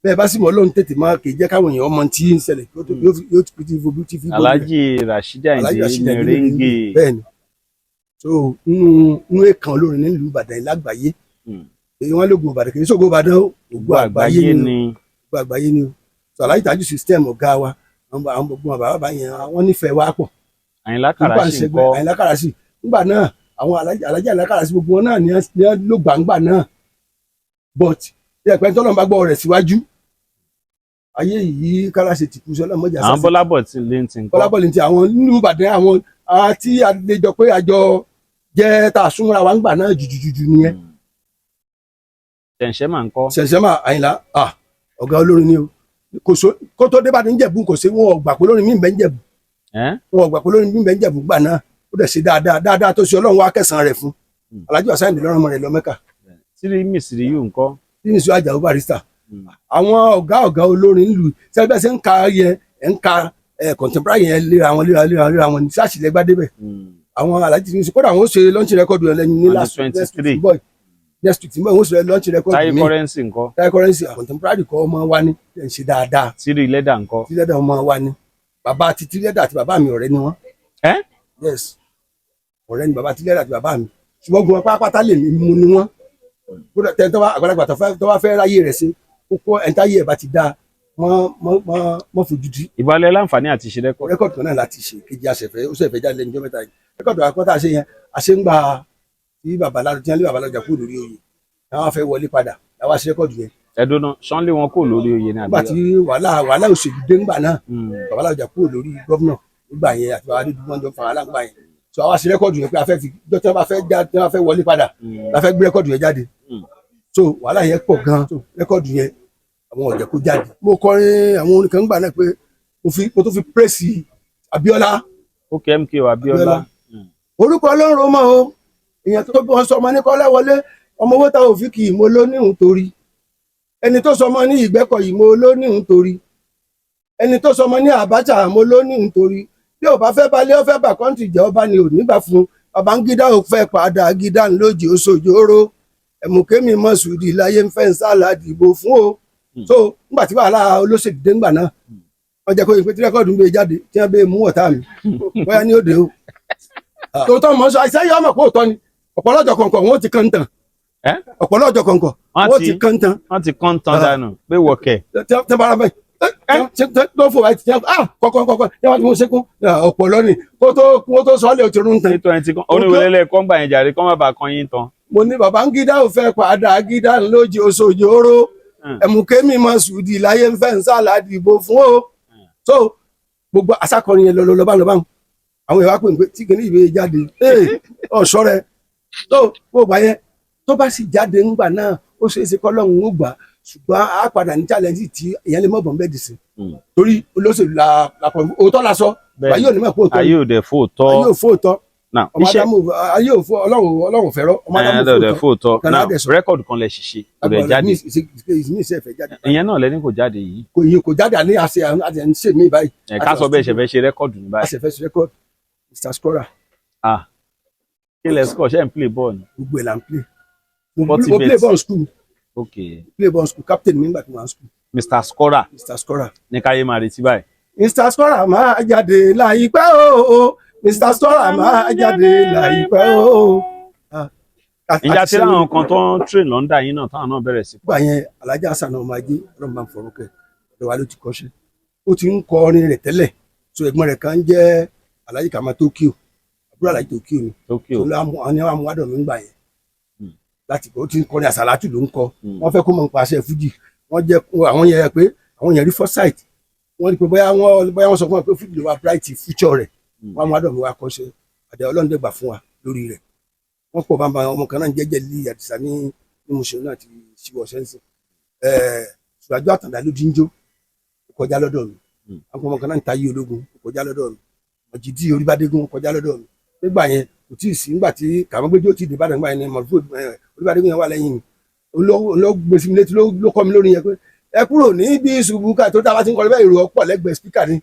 bẹ́ẹ̀ bá sì mọ̀ Ọlọ́run tètè máa kì í jẹ́ káwọn èèyàn ọmọ tí ń ṣẹlẹ̀ yóò ti fojú tí fi gbóyè. Alhaji Rasheed Àyìndé merengue. bẹ́ẹ̀ ni so nínú èèkàn olórin nílùú Ìbàdàn lágbàáyé èyí wọn lóògùn Ìbàdàn kì í ṣògo Ìbàdàn ògùn àgbáyé ni o so Alhaji Tajú system ọ̀gá wa àwọn gbogbo bàbá yẹn àwọn nífẹ̀ẹ́ wa pọ̀. Àyìnlá Kàràṣì ńkọ́. Àyìnlá Kàràṣì nígbà náà àwọn Alhaji Àyìnlá Kàràṣì gbogbo wọn náà ní ló gbàǹgbà náà but ẹ̀pẹ́ tọ́lọ́ bá gbọ́ rẹ̀ síwájú ayé yìí Kàràṣì ti kú sọ́lá mọ́jà sásì. àwọn Bọ́lábọ̀ tí lè ń ti ńkọ́. Bọ́lábọ̀ lè ń ti àwọn nínú Ìbàdàn àwọn àti àlejò pé àjọ jẹ́ tá a súnmọ́ra wa ńgbà náà jùjùjù nìyẹn. Ṣẹ̀ǹṣẹ̀ máa ń kọ́. Ṣẹ̀ǹṣẹ̀ máa Àyìnlá ọ̀gá olórin ni o kó tó dé bá ní Ìjẹ̀bú kò sí wọn ò gbà pé olórin mi ń bẹ ń Jẹ̀bú wọn ò gbà pé olórin mi ń bẹ ń Jẹ̀bú gbà náà ó dẹ̀ ṣe dáadáa tó ṣe Ọlọ́run wá kẹsàn-án rẹ̀ fún Alhaji Àyìndé lọ́rùn ọmọ rẹ̀ lọ Mẹ́kà. tírí mísìrì yìí ńkọ́. tírí mísìrì Àjàó Barrister àwọn ọ̀gá olórin nílùú sẹ́gbẹ́ ṣe ń ka yẹn ń ka contemporary yẹn léra wọn ní sáàsìlẹ́gbà débẹ̀ àwọn Alhaji ní kódà àwọn ó ṣe lọ́ọ̀ṣì rẹ́kọ̀dù yẹn lẹ́yìn ní last next week tí wọ́n ṣe lọ́ọ̀ṣì rẹ́kọ̀dù mi. Táyé Currency ńkọ́. Táyé Currency contemporary kọ́ ọmọ wa ní ẹ̀ ń ṣe dáadáa. tírí lẹ́dà ńkọ́. tírí lẹ́dà ọmọ wa ní bàbá àti tírí lẹ́dà àti bàbá mi ọ̀rẹ́ ni wọ́n. Yes ọ̀rẹ́ ni bàbá tírí lẹ́dà àti bàbá mi ṣùgbọ́n gbọ́n pápátá lè mú ni wọ́n àgbàlagbà tó bá fẹ́ ráyè rẹ̀ ṣe kókó ẹ̀ńtáyé ẹ̀ bá ti dáa mọ́ fojú di. ìbálẹ̀ láǹfààní àti ṣe rẹ́kọ̀dù kan náà láti ṣe kejì àṣẹfẹ́ ó ṣẹ̀fẹ̀ jáde lẹ́nu ọjọ́ mẹ́ta yìí rẹ́kọ̀dù àkọ́tà ṣe yẹn àṣẹ ń gba tí babaláwo tí wọ́n lé babaláwo jà kúrò lórí oyè àwọn afẹ́ wọlé padà làwọn àṣẹ rẹ́kọ̀dù yẹn. ẹ̀dùnà ṣán lé wọn kúrò lórí oyè náà. nígbà tí wàhálà òṣèlú dé ńgbà náà babaláwo jà kúrò lórí gómìnà nígbà yẹn àti babaláwo dúdú wọn jọ fà wàhálà ńgbà yẹn so àwọn àṣẹ rẹ́kọ̀dù yẹn pé afẹ́ fi jọ tí wọ́n bá fẹ́ wọlé padà la fẹ́ gbé rẹ́kọ̀dù yẹn jáde so wàhálà yẹn pọ̀ gan so rẹ́kọ̀dù yẹn àwọn ọ̀jẹ̀ kó jáde. mo kọrin àwọn orin kan gbà náà pé mo tún fi pírẹ́sì Abíọ́lá. OKMK Abíọ́lá. orúkọ Ọlọ́run mọ́ o èèyàn tó bọ́ sọmọ ní Kọ́lá wọlé ọmọ owó táwọn òfin kì í mo ló níhùn torí ẹni tó sọmọ ní Ìgbẹ́kọ̀ yìí mo ló níhùn torí ẹni tó sọmọ ní Àbáchà mo ló níhùn torí bí ò bá fẹ́ balẹ̀ ó fẹ́ bà kọ́ńtì jẹ́ ọba ni ò nígbà fún Babangida ò fẹ́ padà gídá ńlójì ó sojóró ẹ̀mùkémi mọ̀sùdì láyé ń fẹ́ ń sálà dìbò fún o so nígbà tí wàhálà olóṣèlú dé ńgbà náà wọ́n jẹ́ kó yẹ pé tí rẹ́kọ̀dù ń gbé jáde tí wọ́n bẹ mú ọ̀tá mi bóyá ní òde o tòótọ́ mọ̀ sọ àìsàn yọ ọmọ kó tọ́ ni ọ̀pọ̀lọpọ̀ kọ̀ọ̀kan wọ́n ti kàn tán ọ̀pọ̀lọpọ̀ kọ̀ọ̀kan wọ́n ti kàn tán. wọ́n ti kàn tán dànù pé wọ̀kẹ̀. tẹ́ bára bẹ́ẹ̀ tó fò wáyé ti kọ́kọ́ yẹ́n wá ní mo ṣekún ọ̀pọ̀ lọ́nìí kó tó sọ́ọ́lẹ̀ òtún ń tan. oníwèlélẹ̀ kọ́ ń gbà yẹn jàre kọ́ má bàa kan yín tán. mo ní bàbá ń gídá ò fẹ́ padà gídá ńlójì oṣooṣì oró ẹ̀mùkémi mọ sùdì láyé ń fẹ́ ń sàlà dìbò fún o. so gbogbo asákọrin yẹn lọ́bàá àwọn ìwà pè ń pé tí kìíní ìwé jáde ọ̀ṣọ́ rẹ tó gbogbo yẹn tó bá sì jáde ńgbà náà ó ṣeé ṣe kọ́lọ́hún ó gbà ṣùgbọ́n a padà ní challenge tí èèyàn lè mọ̀ bọ̀ ń bẹ́ẹ̀ dì sí torí olóṣèlú la òótọ́ la sọ ayé ò ní mọ̀ pé òótọ́ ayé ò dẹ̀ fóòtọ́ ayé ò fóòtọ́ ọmọ adamu ayé ò fó ọlọ́run fẹ́rọ́ ọmọ adamu fóòtọ́ náà rẹ́kọ̀dù kan lẹ ṣiṣẹ́ kò dẹ̀ jáde ìyẹn náà lẹ́ni kò jáde yìí kò jáde àní àṣẹ ń ṣe mí báyìí. ká sọ bẹ́ẹ̀ ṣe fẹ́ ṣe rẹ́kọ̀dù ní báyìí. àṣẹ fẹ́ ṣe rẹ́kọ̀dù Mr. Scorer. Kí lẹ score ṣe ń play ball ni. gbogbo ẹ̀ là ń play. mo play ball school. play ball school captain mi nígbà tí mo wà school. Mr. Scorer. Mr. Scorer. ní káyé máa retí báyìí. Mr. Scorer máa jáde láìpẹ́ o. Mr. Scorer máa jáde láìpẹ́ o. ìjà tí láwọn kan tó ń train lọ́ndà yín náà táwọn náà bẹ̀rẹ̀ sí. gbà yẹn Alhaji Hasan ọmọ ajé ọlọ́run máa ń fọ̀rọ̀ kẹ́ ọ̀dọ̀ wa ló ti kọ́ṣẹ́ ó ti ń kọ orin rẹ̀ tẹ́lẹ̀ so ẹ̀gbọ́n rẹ̀ kan jẹ́ Alhaji Kama Tokyo àbúrò Alhaji Tokyo ni so àwọn amúhádọ̀ mi ń gbà yẹn láti kọ́ ó ti ń kọrin àsàlátù ló ń kọ wọ́n fẹ́ kó mọ̀ nípa aṣẹ fújì wọ́n jẹ́ àwọn yẹn pé àwọn yẹn rí foresight wọ́n rí pé bóyá wọ́n sọ fún wọn pé fújì ló wà bright future rẹ̀ wọ́n amúhádọ̀ mi wá kọ́ṣẹ́ àdé Ọlọ́run dẹ̀ gbà fún wa lórí rẹ̀ wọ́n pọ̀ bàbá ọmọ kan náà jẹ́jẹ́ lé àdìsá ní mùsùlùmí náà ti ṣíwọ́ sẹ́ńsì ṣùgbọ́n àtàndá ló dín jó kọjá lọ́dọ̀ mi àwọn ọmọ kan náà ń ta yí ológun kọjá lọ́dọ̀ mi ọ̀jìdí oríbádégún kọjá lọ́dọ̀ mi nígbà yẹn kò tí ì sí nígbà tí Kàmọ́gbéjó ti dé Ìbàdàn nígbà yẹn ni mọ̀lúfò oríbádégún yẹn wà lẹ́yìn mi ló gbèsè mi létí ló kọ́ mi lórí yẹn pé ẹ kúrò ní bí ṣubúkà tó dábàá ti ń kọ́ bẹ́ẹ̀ èrò ọ̀pọ̀ lẹ́gbẹ̀ẹ́ spíkà ni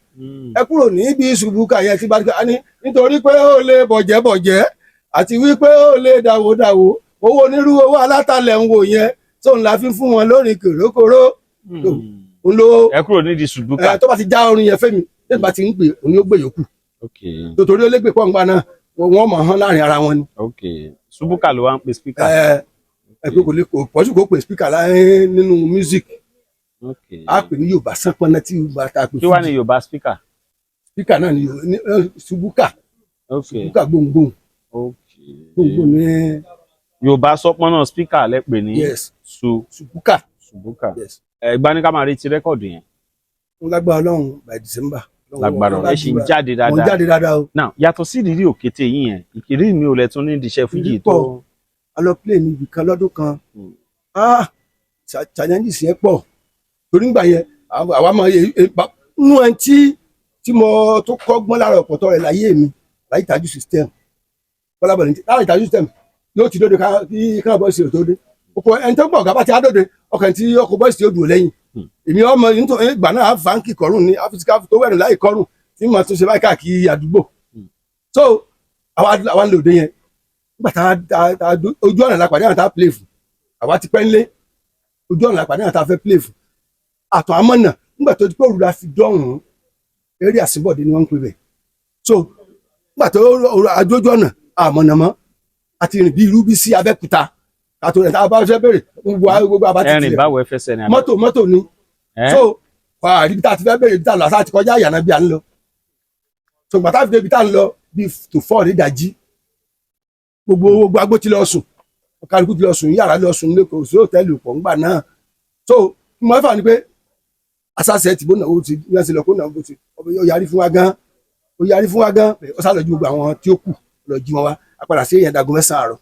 ẹ kúrò ní bí ṣubúkà yẹn ti bá ní nítorí pé ó lè bọ̀jẹ́ àti wípé ó lè dàwó owó onírú owó alátalẹ̀ ń wò yẹn tó ń la fi fún wọn lórí kòrókòró ẹ kúrò nídìí ṣubúkà tó bá ti já orin yẹn fẹ́mi nígbà bá ti ń gbé òní ó gbé yòókù tòtòrí ó lé gbé pọ́ǹgbà náà wọ́n mọ̀ hán láàrin ara wọn ni. ṣubúkà ló wá ń pe spíkà. ẹ pé kò lè pọ̀jù kó pe spíkà nínú music a pè ní Yorùbá sánpọ́nà tí Yorùbá ta pè fún. kí wàá ní Yorùbá spíkà. spíkà náà ni ṣubúkà ṣubúkà gbòǹgbòǹ gbogbo ní. Yorùbá sọpọ́n náà spíkà lẹ́pẹ̀ ní ṣubúkà. ẹgbà ní ká máa retí rẹ́kọ̀dù yẹn. wọ́n lágbára Ọlọ́run by December. lágbára ẹ ṣì ń jáde dáadáa. mo ń jáde dáadáa o. now yàtọ̀ sí ìrírí Òkété yín yẹn ìrírí mi ò lẹ tún ní ìdíṣẹ́ fújì tó. a lọ play ní ibìkan lọ́dún kan challenges yẹn pọ̀ torí nígbà yẹn àwa máa nú ẹ tí mo tó kọ́gbọ́n lára ọ̀pọ̀tọ́ rẹ̀ láyé mi láyé ìtajú system kọlábọ̀lì lára ìtajú system yóò ti dóde kí káwọn bọ́ọ̀sì ò tó dé ọkọ ẹni tó gbọ́ ọ̀gá bá ti á dóde ọkàn tí ọkọ̀ bọ́ọ̀sì yóò dùn lẹ́yìn èmi ọmọ nítorí ìgbà náà fáńkì kọrùn ní áfíríkà tó wẹ̀rù láì kọrùn tí mo tún ṣe báyìí káàkiri àdúgbò so àwa ń lò dé yẹn nígbà tá ojú ọ̀nà lápàdé àwọn tá a play fún àwa ti pẹ́ ńlé ojú ọ̀nà lápàdé àwọn tá a fẹ́ play fún àtọ̀ amọ̀nà nígbà tó ti pé òrùra fi dọ́hùn eré àsìbọ̀dé ni wọ́n ń pè bẹ̀ so nígbà tó àjọjú ọ̀nà àmọ̀nàmọ́ àti rìn bí irú bí sí Abẹ́òkúta àtò rẹ̀ tá a bá fẹ́ bèrè gbogbo àbá ti tilẹ̀ báwo ẹ fẹ́ sẹ́ni mọ́tò ni so àríbi tá a ti fẹ́ bèrè ibi tá a lọ àti àti kọjá àyànà bí a ń lọ so gbàtà fi dé ibi tá a ń lọ bí tó fọ́ ní ìdajì gbogbo agbó ti lọ sùn kálukú ti lọ sùn yàrá lọ sùn lẹ́kọ̀ọ́ sí hòtẹ́ẹ̀lì pọ̀ ńgbà náà so mo fà ní pé asásẹ̀ ti bó náà ó ti yẹn ti lọ kó náà bó ti ó yarí fún wa gan ó sá lọ ju gbogbo àwọn tí ó kù lọ jí wọn wá apàdà sí èèyàn dagun mẹ́sàn-án àárọ̀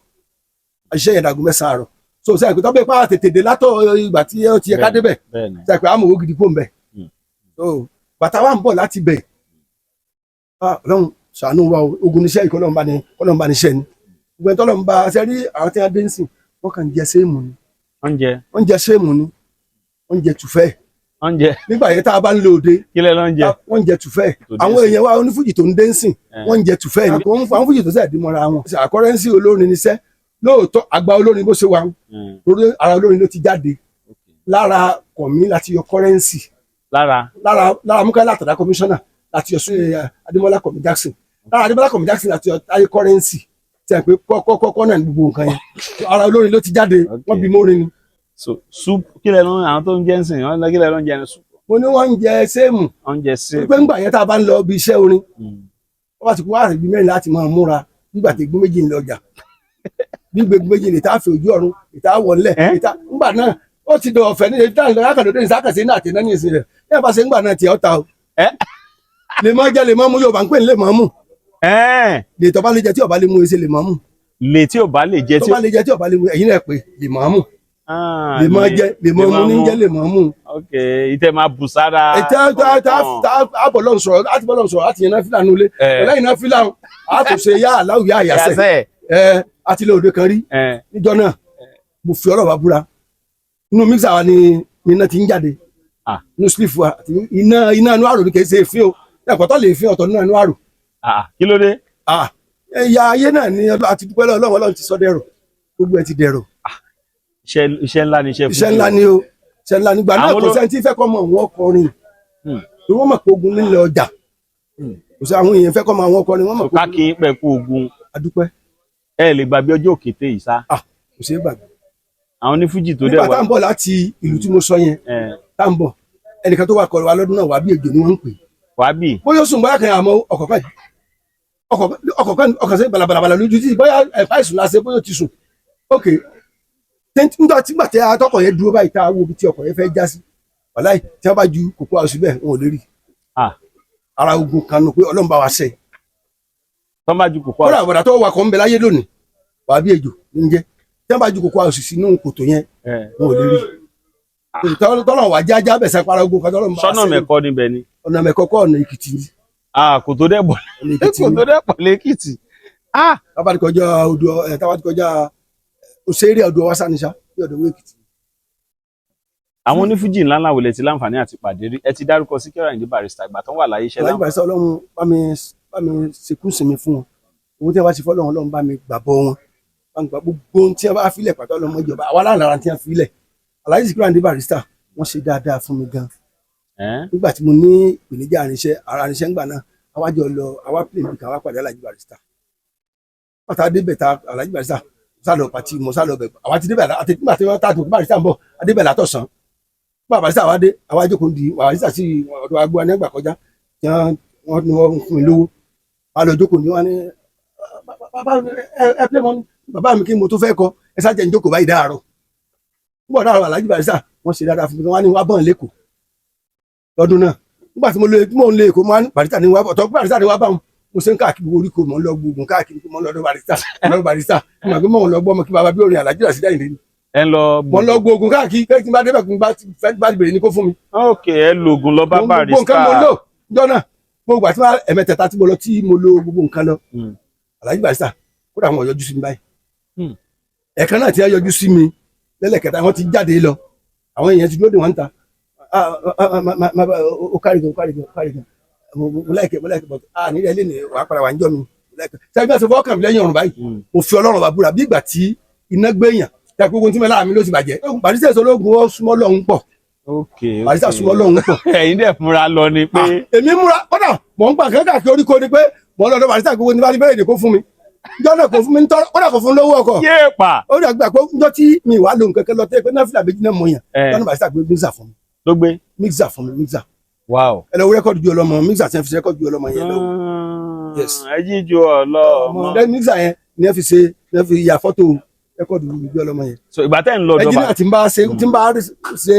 àṣìṣe èèyàn dagun mẹ́sàn-án àárọ̀ so sẹ́yìn pé tọ́bẹ̀ pa tètè dé látọ̀ ìgbà tí ó ti yẹ ká débẹ̀ sẹ́yìn pé àmọ̀ owó gidi kó ń bẹ̀ so bàtà wa ń bọ̀ láti bẹ̀ Ọlọ́run ṣàánú wa ogun níṣẹ́ yìí kọ́lọ́run bá níṣẹ́ ni gbogbo ẹni tọ́lọ́run bá ṣe rí àwọn tí wọ́n dé ń sìn wọ́n kàn ń jẹ séèmù ni wọ́n ń jẹ séèmù ni wọ́n ń jẹ tùfẹ́ nígbà yẹn tá a bá ń lo òde wọ́n ń jẹ tùfẹ́ àwọn èèyàn wa onífújì tó ń dé ń sìn wọ́n ń jẹ tùfẹ́ ni àwọn fújì tó sẹ̀ dín mọ́ra wọn àkọ́rẹ́nsì olórin níṣẹ́ lóòótọ́ àgbà olórin bó ṣe wà lórí ara olórin ló ti jáde lára kọ̀mí láti yọ kọ́rẹ́nsì lára Múkáílà Àtàndá kọmíṣánná láti yọ Adémọ́lá kọ̀mí Jackson lára Adémọ́lá kọ̀mí Jackson láti yọ ayé kọ́rẹ́nsì tí a pè kọ́kọ́ náà ní gbogbo nǹkan yẹn ara olórin ló ti jáde wọ́n bí mórin ni. so soup kí lẹ lọ àwọn tó ń jẹ ń sìn wọn kí lẹ lọ ń jẹ ní soup. mo ní wọ́n ń jẹ séèmù oúnjẹ sí. pé ńgbà yẹn tá a bá ń lọ bí iṣẹ́ orin wọ́n bá ti kó wáàsí bí mẹ́rin láti máa múra nígbà tí egun méjì ń lọ jà bí egun méjì lè tá a fi ojú ọ̀run ìta wọlé ìta ńgbà náà ó ti dọ̀ ọ̀fẹ́ ní ìta ìlọ lákàdọ̀dọ̀ ní sákàsí náà àti náà ní ìsìn rẹ̀ ní àbá ṣe ńgbà náà tiẹ̀ ọ́ta o lè máa jẹ lè máa mú Yorùbá ń pè ní lè máa mú lè tọ́ bá lè jẹ tí ọba lè mú ese lè máa mú lè tí ò bá lè jẹ tí ò bá lè jẹ tí ọba lè mú ẹ̀yin náà pé lè máa mú lè máa jẹ lè máa mú ní jẹ lè máa mú. ok ìtẹ̀ máa bù sára. àbọ̀lọ́n sọ̀rọ̀ láti yẹn náà fílà nulẹ̀ lẹ́yìn náà fílà àtúnṣe yá aláwù yá àyàsẹ̀ àti ilé òde kan rí níjọ náà mo fi ọ̀rọ̀ wa búra inú mixer wa ni iná ti ń jáde inú sleeve wa iná inú àrò ni kì í ṣe èéfín o ẹ̀kọ́ tó lè fi ọ̀tọ̀ nínú àrò. kí ló dé. ẹ̀yà ayé náà ni àti dúpẹ́ lọ́wọ́ Ọlọ́run ti sọ dẹ̀rọ̀ gbogbo ẹ̀ ti dẹ̀rọ̀. iṣẹ́ ńlá ni iṣẹ́ ńlá ni o iṣẹ́ ńlá nígbà náà kò sẹ́ni tí fẹ́ kọ́ mọ àwọn ọkọrin tí wọ́n mọ̀ pé ogun nílẹ̀ ọjà kò sí àwọn èèyàn fẹ́ kọ́ mọ àwọn ọkọrin wọ́n mọ̀ pé káàkì pẹ̀ kú ogun adúpẹ́ ẹ lè gbàgbé ọjọ́ òkété yìí sá. kò sí gbàgbé. àwọn ní Fújì tó dẹ̀ wá nígbà tá à ń bọ̀ láti ìlú tí mo sọ yẹn tá à ń bọ̀ ẹnìkan tó wà kọ̀ọ̀rọ̀ wa lọ́dún náà wà bí èjò ni wọ́n ń pè. wà bí. bóyá oṣù bóyá kan àmọ́ ọkọ̀ sẹ́ balabala lójú tí bóyá ẹ̀fà ìsùn láṣẹ bóyá ti sùn ok nígbà tí atọ́kọ̀ yẹn dúró báyìí tá a wo ibi tí ọkọ̀ yẹn fẹ́ já sí wàláì tí wọ́n bá ju kókó àwòsí bẹ́ẹ̀ wọn ò lè rí ara ogun kanu pé Ọlọ́run bá wa ṣe. tọ́ bá ju kókó àwòsí. kódà àbọ̀dà tó wà kọ́ ń bẹ láyé lónìí wà á bí ejò ní jẹ́ tí wọ́n bá ju kókó àwòsí sínú kòtò yẹn wọn ò lè rí. tọ́lọ̀ wà jájá bẹ̀sẹ̀ para ogun kan tọ́lọ̀ ń bá wa ṣe. sọ́nà mẹ́kọ́ níbẹ̀ ni. ọ̀nà mẹ́kọ́ kọ́ ọ̀nà Èkìtì ni. kòtò dẹ́pọ̀ lẹ́kìtì. tábàtìkọjá òṣèré ọdún ọwá sáníṣá ní ọdún Èkìtì. àwọn onífújì ńláńlá wò lẹ ti láǹfààní àti pàdé rí ẹ ti dárúkọ Síkírù Àyìndé Barrister ìgbà tó wà láyé iṣẹ́ láwọn. Barrister Ọlọ́run bá mi ṣekú sinmi fún wọn owó tí wọn bá ti fọlọ́run Ọlọ́run bá mi gbàbọ wọn bá mi gbà gbogbo ohun tí wọn bá filẹ̀ pàtó ọlọmọ ìjọba àwa lára tí wọn filẹ̀ Alhaji Síkírù Àyìndé Barrister wọn ṣe dáadáa fún mi gan. nígbà tí mo ní ìpèníjà àránṣẹ́ ńgbà náà àwájọ lọ àwa pè mí kà wá pàdé Alhaji Barrister pàtàkì débẹ̀ ta Alhaji Barrister sálọ pàtí mo sálọ bẹ àwa ti débẹ̀ àti nígbà tí wọn tààtò Barrister ń bọ̀ adébẹ̀ látọ̀sán bá Barrister wa dé àwa jókòó di Barrister sí ọ̀dọ̀ agbó anígbà kọjá tí wọn ní wọn fún mi lówó a lọ jókòó ní wọn ní ẹ pé mọ bàbá mi kí mo tó fẹ́ kọ ẹ sáà jẹ ń jókòó báyìí dáàrọ̀ nígbà dáàrọ̀ Alhaji Barrister wọn ṣe dáadáa fún mi wọn ní wọn bọ̀ lẹ́kọ̀ọ́ lọ́dún náà nígbà tí mo lé èkó wọn Barrister ní wọn ọ̀tọ̀ Barrister ní wọn bá wọn mo ṣe ń káàkiri orí ko mọ̀ ń lọ gbogbo káàkiri mo ń lọ lọ́dọ̀ Barrister mo máa gbé mọ̀ ń lọ gbọ́ ọmọ kí bàbá bí orin Alhaji Rasheed Àyìndé ni. ẹ lọ mo ń lọ gbogbo káàkiri kí n bá débẹ̀ kí n bá bèrè ní kó fún mi. ok ẹ lo oògùn lọ bá Barrister. gbogbo nǹkan mo lò jọ́nà gbogbo àti ẹ̀mẹ́tẹ̀ẹ̀ta tí mo lọ tí mo lo gbogbo nǹkan lọ Alhaji Barrister kódà wọn yọjú sí mi báyìí. ẹ̀ẹ̀kan náà ti yọjú sí mi lẹ́lẹ̀kẹta wọn ti jáde lọ àwọn èèyàn ti dúró de wọn ń ta ó kárí gan mo láìkẹ́ but nílẹ̀ ilé ni wàá padà wà ń jọ mi sẹ́yìn bá ṣe fọ́ kàn mí lẹ́yìn ọ̀run báyìí mo fi Ọlọ́run bá búra bí ìgbà tí iná gbẹ̀yàn tí a gbogbo tí mo láàmì ló ti bàjẹ́ Barrister ológun ó súnmọ́ Ọlọ́run pọ̀ Barrister súnmọ́ Ọlọ́run pọ̀. ẹ̀yin dẹ̀ múra lọ ni pé. èmi múra kọ́dà mò ń gbà kankan kí oríko ni pé mò ń lọ́dọ̀ Barrister gbogbo ní bá ti bẹ́ẹ̀ èdè kó fún mi jọ́nà kò fún mi tọ́rọ kọ́dà kò fún lówó ọkọ̀. yéèpà. ó dà gbà pé njọ́ tí mi wà lóhùn kẹ́kẹ́ lọ tẹ́ pé náà fìlà méjì náà mọ̀ yàn jọ́nà Barrister gbé mixer fún mi. ló gbé mixer fún mi mixer. wow. ẹ lọ wo rẹ́kọ̀dù ju ọlọ́mọ mixer tí wọ́n fi ṣe rẹ́kọ̀dù ju ọlọ́mọ yẹn lọ. yes. ẹ jíjọ ọlọ́mọ. mixer yẹn ni wọ́n fi ṣe ni wọ́n fi ya fọ́tò rẹ́kọ̀dù ju ọlọ́mọ yẹn. so ìgbà tẹ́ ń lọ dọ́ba. ẹnjìnìá tí n bá ṣe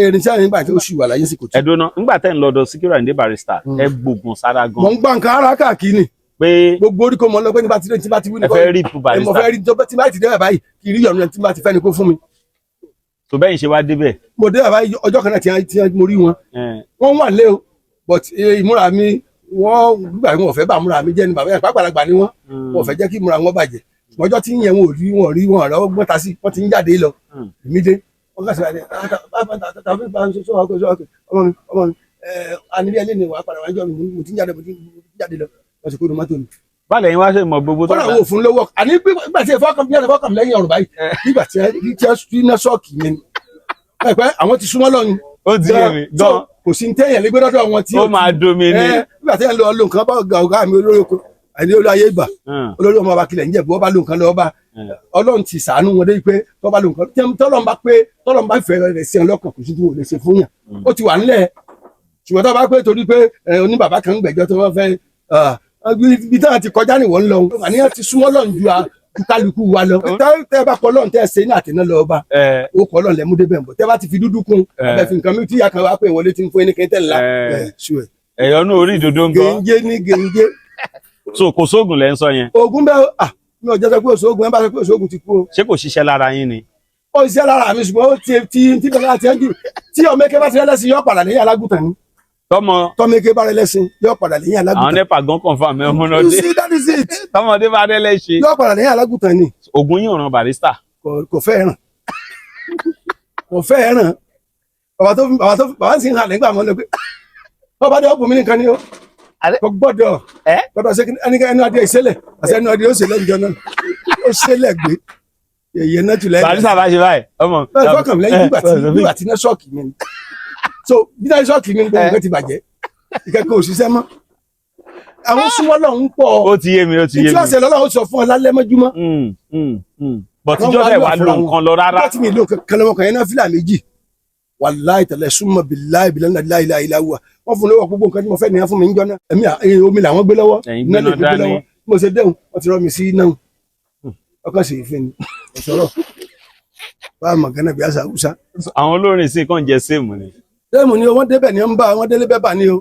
irinṣẹ́ yẹn nígbà tí ó ṣì wà láyé sí kò tí. ẹ̀dọ́nà nígbà tẹ́ ń lọ dọ̀ Síkírù Àyìndé Barrister ẹ gbógun sára gan. mọ̀ ń gbà nǹkan ara káàkiri pé gbogbo orí kò mọ̀ lọ pé nígbà tí bá ti wí ẹ fẹ́ rí ipò Barrister. mo fẹ́ rí tí bá ti dé báyìí kì í rí yọ̀nù tí bá ti fẹ́ ni kó fún mi. tó bẹ́yìn ṣe wá débẹ̀. mo dé báyìí ọjọ́ kan náà tí mo rí wọn wọ́n wà lé o but ìmúra mi wọ́n gbà wọn ò fẹ́ bá múra mi jẹ́ ni bàbá yẹn pàgbàlagbà ni wọ́n ò fẹ́ jẹ́ kí múra wọn bàjẹ́ ọjọ́ tí yẹn wọn ò rí wọn ọ̀rọ̀ gbọ́n ta sí wọ́n ti ń jáde lọ èmi dé wọ́n kà sí ọmọ mi anilé ẹlẹ́ni wàá padà wájú mi mo ti ń jáde lọ wọ́n ti kó mọ́tò mi. báàlẹ̀ yín wá ṣe mọ̀ gbogbo tó kọ́nà wo fún lówó àní gbígbà tí fọ́kàn lẹ́yìn ọ̀rùn báyìí nígbà tí iná ṣọ́ọ̀kì yẹn ni pẹ́ àwọn ti súnmọ́ lọ́yìn. ó ti yé mi gan. kò sí téèyàn lé gbẹ́dọ́dọ̀ wọn tí ó máa domi ní. nígbà tí ẹ lọ lo nǹkan bá ọ̀gá mi olórí oko àìní olú ayé ìbà olórí ọmọ ọba kìlẹ̀ ń jẹ̀bú ọba lo nǹkan lọ ọba Ọlọ́run ti ṣàánú wọn dé pé tọ́ba lo nǹkan tọ́lọ́n bá fẹ́ rẹ̀ sí ọlọ́kàn kò sí tí wò lè ṣe fún yàn ó ti wà nílẹ̀ ṣùgbọ́n tó bá pé torí pé oní bàbá kan ń gbẹ̀jọ́ tó wọ́n fẹ́ ibi táwọn ti kọjá nìwọ̀n ń lọ àníyàn ti súnmọ́ lọ́n ju kálukú wa lọ tẹ́ bá kọ́ lọ́n tẹ́ ṣe ní àtẹná lọ ọba ó kọ́ lọ́n lẹ́mú débẹ̀ bọ̀ tẹ́ bá ti fi dúdú kún abẹ́ fi nǹkan mi tí ìyá kan wá pé wọlé ti ń fún ẹni kẹ́ńtẹ́ ńlá ẹ̀yọ́nú orí ìdodo ń gbọ́ gèǹjé ní gèǹjé. so kò sóògùn lẹ́ ń sọ yẹn. oògùn bẹ́ẹ̀ mi ò jẹ́ sọ pé òṣogùn ẹ bá sọ pé òṣogùn ti kú o. ṣé kò ṣiṣẹ́ lára yín ni. ó ṣiṣẹ́ lára mi ṣùgbọ́n ó ti bẹ̀rẹ̀ láti ẹ̀jú tí ọmọ eke bá ti rẹ́lẹ́sìn yóò padà lẹ́yìn alágùntàn ni. tọmọ eke bá rẹ́lẹ́sìn yóò padà lẹ́yìn alágùntàn. àwọn nepa gan confam ẹ ọmọ náà dé. you see that is it. tọmọdé bá rẹ́lẹ́sìn. yóò padà lẹ́yìn alágùntàn ni. oògùn yín ò ràn barista. kò fẹ́ ràn kò fẹ́ ràn bàbá sì ń hàn nígbà mọ́ lọ pé bàbá dé ọkùnrin mi nìkan ni ó kò gbọ́dọ̀ ṣe ẹnu adé ìṣẹ̀lẹ̀ àti ẹnu adé ó ṣẹlẹ̀ ìjọ náà ó ṣẹlẹ̀ gbé èyí náà tún lẹ́yìn. barista bá ṣe báyìí ọmọ. bẹ́ẹ̀ fọkàn mi lẹ́yìn nígbà tí náà ṣọ́ọ̀kì mi ni so bí náà ṣọ́ọ̀kì mi ni gbogbo nǹkan ti bàjẹ́ ìkẹ́kọ̀ọ́ òṣìṣẹ́ mọ́ àwọn súnmọ́ lọ́hún pọ̀. ó ti yé mi. ìtúwàsẹ̀ lọ́lọ́run sọ fún ọ lálẹ́ mọ́júmọ́. bọ̀tíjọ́ tẹ̀ wá lo nǹkan lọ rárá. láti mi lo nǹkan lọ́mọkàn yẹn náà fìlà méjì wàláì tẹ̀lẹ̀ súnmọ́ bíláì bíláì láìláìláwà wọ́n fún lọ́wọ́ gbogbo nǹkan tí mo fẹ́ nìyẹn fún mi ń jọ náà ẹ̀mí omi làwọn gbé lọ́wọ́ iná lè gbé lọ́wọ́ mo ṣe dẹ́hùn wọ́n ti rọ́ mi sí iná ọkàn sì fi ni ọ̀sọ̀rọ̀ bá a mọ̀ gánà bí àṣà haúsá. àwọn olórin sì kàn jẹ séèmù ni. séèmù ni o wọ́n débẹ̀ ni wọ́n bá wọ́n délé bẹ́ẹ̀ bá ni o.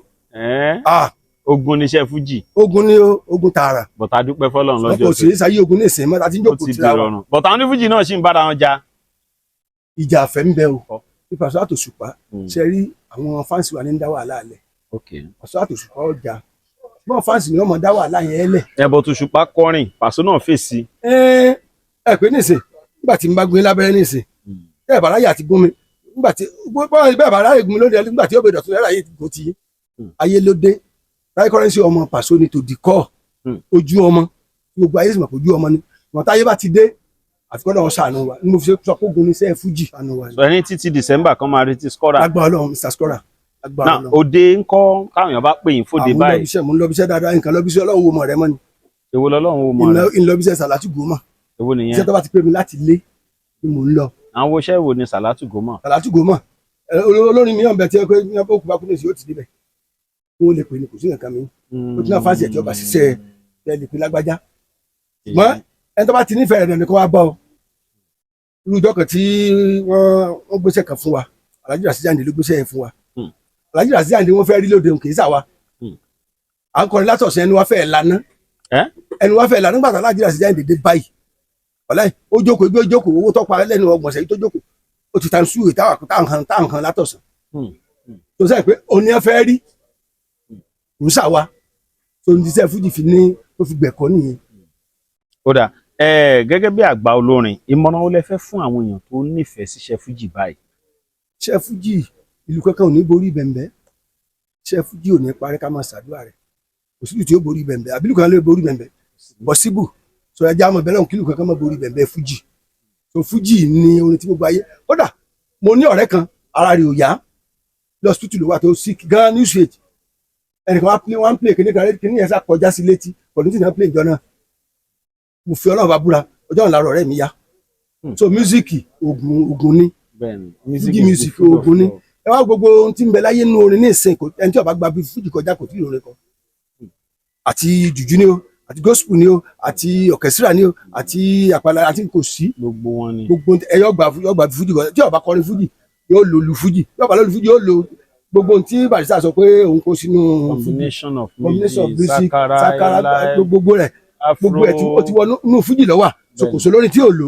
ogun níṣẹ́ fújì. ogun ni o ogun tààrà. bọ̀tà dúpẹ́ fọlọ́run lọ́jọ́ kò sí sáyé ogun ní ìsìn mọ́ta tí ń jókòó tira wa. bọ̀tà àwọn onífújì náà sì ń bára wọn jà. ìjà àfẹ́ ń bẹ o pípasọ́ àtòṣùpá ṣe rí àwọn fáǹsì wa ní ń dá wàhálà lẹ̀ pàṣọ àtòṣùpá ọjà bọ́n fáǹsì ni wọ́n mọ̀ dá wàhálà yẹn lẹ̀. ẹ̀bọ̀ tòṣùpá kọrin pàṣọ náà fèsì. ẹ pé nísìn nígbà tí n bá gbé lábẹ́rẹ́ nísìn bẹ́ẹ̀ bá ráyè àti gún mi nígbà tí bẹ́ẹ̀ bá ráyè gún mi lóde nígbà tí ó bẹ dọ̀tún lẹ́rọ ayé gò tí ayé ló dé láyé kọ́rẹ́nsì ọmọ pàṣọ ni tòdì kọ́ ojú ọmọ gbogbo ayé sì mọ̀ pé ojú ọmọ ni wọn táyé bá ti dé àfikọ́dọ̀ wọn ṣàánú wa ní mo fi sọ pé ogun ní sẹ́ẹ̀ fújì ṣàánú wa. sọ ẹni títí December kan máa retí skora. agbára Ọlọ́run Mr. Skora agbára Ọlọ́run. náà òde ńkọ́ káwọn èèyàn bá pè yín fòde báyìí. mo ń lọ bíṣẹ́ dáadáa nǹkan lọ bíṣẹ́ Ọlọ́run wo mọ̀ rẹ mọ́ ni. èwo lọ́lọ́run wo mọ̀ rẹ. ń lọ bíṣẹ́ Sàlátù Gòmà. èwo nìyẹn. iṣẹ́ tó bá ti pè mí láti lé ni mò ń lọ. àwọn iṣẹ́ wo ni Sàlátù Gòmà. Sàlátù Gòmà olórin mi yàn bẹ tí ó kú bá kú lèsì ó ti débẹ̀ wọn ò lè pè ní kò sí nǹkan mi ó ti náà fásitì ẹ̀ tí ó bá ṣiṣẹ́ ẹ̀ lè pè lágbájá ṣùgbọ́n ẹni tó bá ti nífẹ̀ẹ́ rẹ̀ nìkan wá bá ọ irú ìjọ kan tí wọ́n gbéṣẹ́ kan fún wa Alhaji Rasheed Àyìndé ló gbéṣẹ́ yẹn fún wa Alhaji Rasheed Àyìndé wọ́n fẹ́ rí lóde òkè ìsàwá à ń kọrin látọ̀sẹ̀ ẹni wá fẹ́ lana ẹni wá fẹ́ lana nígbà tí Alhaji Rasheed Àyìndé dé báyìí ọ̀láì ó jókòó ibi ó jókòó owó tó pa lẹ́nu ọgbọ̀nsẹ̀ yìí tó jókòó ó ti ta sùúrù táwọn látọ̀sán tó sẹ́yìn pé òní ẹ fẹ́ rí ìsàwá tó ń diṣẹ́ fújì fi ní tó fi gbẹ̀kọ́ nìyẹn. kódà gẹ́gẹ́ bí àgbà olórin ìmọ̀ràn wo lẹ fẹ́ fún àwọn èèyàn tó nífẹ̀ẹ́ síṣẹ́ fújì báyìí. iṣẹ́ fújì ìlú kankan ò ní borí bẹ̀m̀bẹ́ iṣẹ́ fújì ò ní parí ká máa ṣàdúrà rẹ̀ kò sí ìlú tí ó borí bẹ̀m̀bẹ́ àbílù kan lè borí bẹ̀m̀bẹ́ bọ̀síbù sọ ẹja àmọ̀ bẹ́lẹ̀ òun kí ìlú kankan máa borí bẹ̀m̀bẹ́ fújì so fújì ni orin tí gbogbo ayé kódà mo ní ọ̀rẹ́ kan ara rẹ̀ ò yá lọ́sítútù ló wà tó sick gan ní ṣèjì ẹnìkan wá ń play kíní yẹn sá kọjá sí létí pọ̀lú tí náà play ìjọ náà mo fi Ọlọ́run bá búra ọjọ́ ìlà ọ̀rẹ́ mi yá so mísíkì oògùn ni fújì mísíkì oògùn ni ẹ wá gbogbo ohun tí ń bẹ láyé nínú orin ní ìsìn ẹni tí ó bá gba bí fújì kọjá kò tí ì lóore kan àti jùjú ni o àti gospel ni o àti orchestra ni o àti àpàlà àti kò sí gbogbo wọn ni gbogbo ẹyọ gba fújì kọjá tí ó bá kọrin fújì yóò lo lu fújì yóò bá lọ lu fújì yóò lo gbogbo ohun tí Barrister sọ pé òun kó sínú combination of music sakara gbogbo rẹ̀ gbogbo ẹ̀ tí ó ti wọ nínú fújì lọ́wọ́ ṣòkòṣò lórí tí ò lò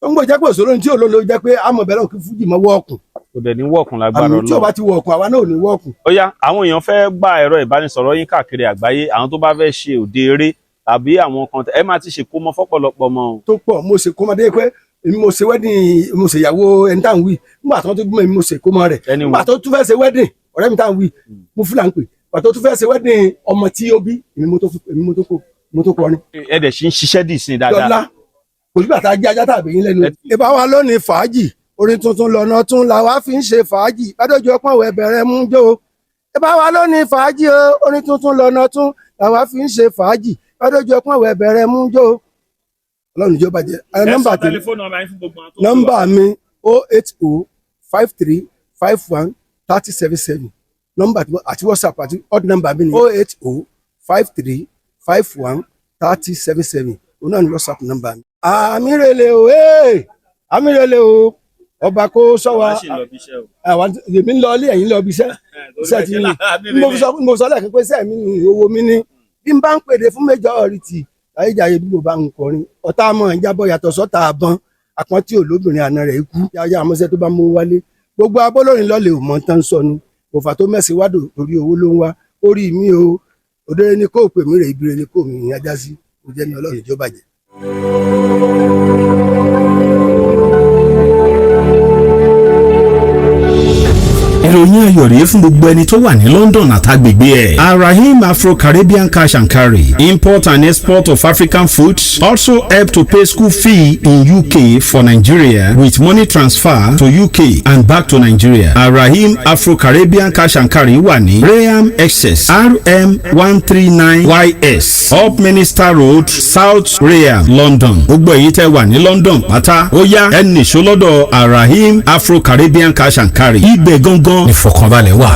ó ń gbọ́ jẹ́ pé òṣòro tí ò lò ló jẹ́ pé àmọ̀ bẹ̀rẹ̀ kí fújì mọ́ wọ́ọ̀kùn kò dẹ̀ ní wọ́ọ̀kùn lágbára Ọlọ́run tí ò bá ti wọ́ọ̀kùn àwa náà ò ní wọ́ọ̀kùn. ó yá àwọn èèyàn fẹ́ gba ẹ̀rọ ìbánisọ̀rọ̀ yín káàkiri àgbáyé àwọn tó bá fẹ́ ṣe òde eré tàbí àwọn kan ẹ máa ti ṣe kó mọ fọ́pọ̀lọpọ̀ mọ́. tó pọ̀ mo ṣe kó mọ dé pé èmi mo ṣe wedding mo ṣe ìyàwó ẹni tá à ń wí nígbà tó tún gbọ́n èmi mo ṣe kó mọ rẹ̀ nígbà tó tún fẹ́ ṣe wedding ọ̀rẹ́ mi tá à ń wí mo fúlà ń pè nígbà tó tún fẹ́ ṣe wedding ọmọ tí ó bí èmi mo tó kọrin. ẹ dẹ̀ ṣì ń ṣiṣẹ́ dì sí dáadáa. dọ́là kò sí bàtà ajá tàbí yín lẹ́nu. ìbá wa lónìí fàájì orin tuntun lọ́nà tún la wá fi ń ṣe fàájì bádọ́jú ọpọ́n wẹ̀ bẹ̀rẹ̀ mú jó. ìbá wa lónìí fàájì orin tuntun lọ́nà tún la wá fi ń ṣe fàájì bádọ́jú ọpọ́n wẹ̀ bẹ̀rẹ̀ mú jó. Ọlọ́run ìjọba jẹ nọ́mbà mi 08053513077 nọ́mbà àti WhatsApp àti odd number mi ni 08053513077 òun náà ni WhatsApp number mi. àmìrèlè o ọba kó sọ wa èmi ń lọ ilé ẹ̀yìn lọ bí iṣẹ́ ti ní mo sọ lẹ́ẹ̀kan pé iṣẹ́ mi ní owó mi ní bí n bá ń pèdè fún majority ayéjáyé bí mo bá ń kọrin ọ̀tá mọ̀ ń jábọ̀ yàtọ̀ sọ́tà àbọ̀n àpọ́n tí olóbìnrin àna rẹ̀ kú yáyá àmọ́sẹ́ tó bá mú wálé gbogbo abọ́lórin lọ́lẹ̀ ò mọ̀ tán sọ ni òfà tó mẹ́sìn wádò torí owó ló ń wá orí mi o òdèrè ni kò pè mí rè ibire ni kò mí ajá sí kò jẹ́ ní ọlọ́run ìjọba jẹ́. ìròyìn ayọ̀ rèé fún gbogbo ẹni tó wà ní London àtàgbègbè ẹ̀. Arahim Afro-Caribbean Cash and Carry, import and export of African foods, also help to pay school fee in UK for Nigeria with money transfer to UK and back to Nigeria. Arahim Afro-Caribbean Cash and Carry wà ní Graham Excess RM 139YS Up Minister Road, South Graham, London. Gbogbo èyí tẹ́ wà ní London pátá ó yá ẹnì ṣọlọ́dọ̀ Arahim Afro-Caribbean Cash and Carry. Ibẹ̀ gangan ìfọ̀kànbalẹ̀ wà.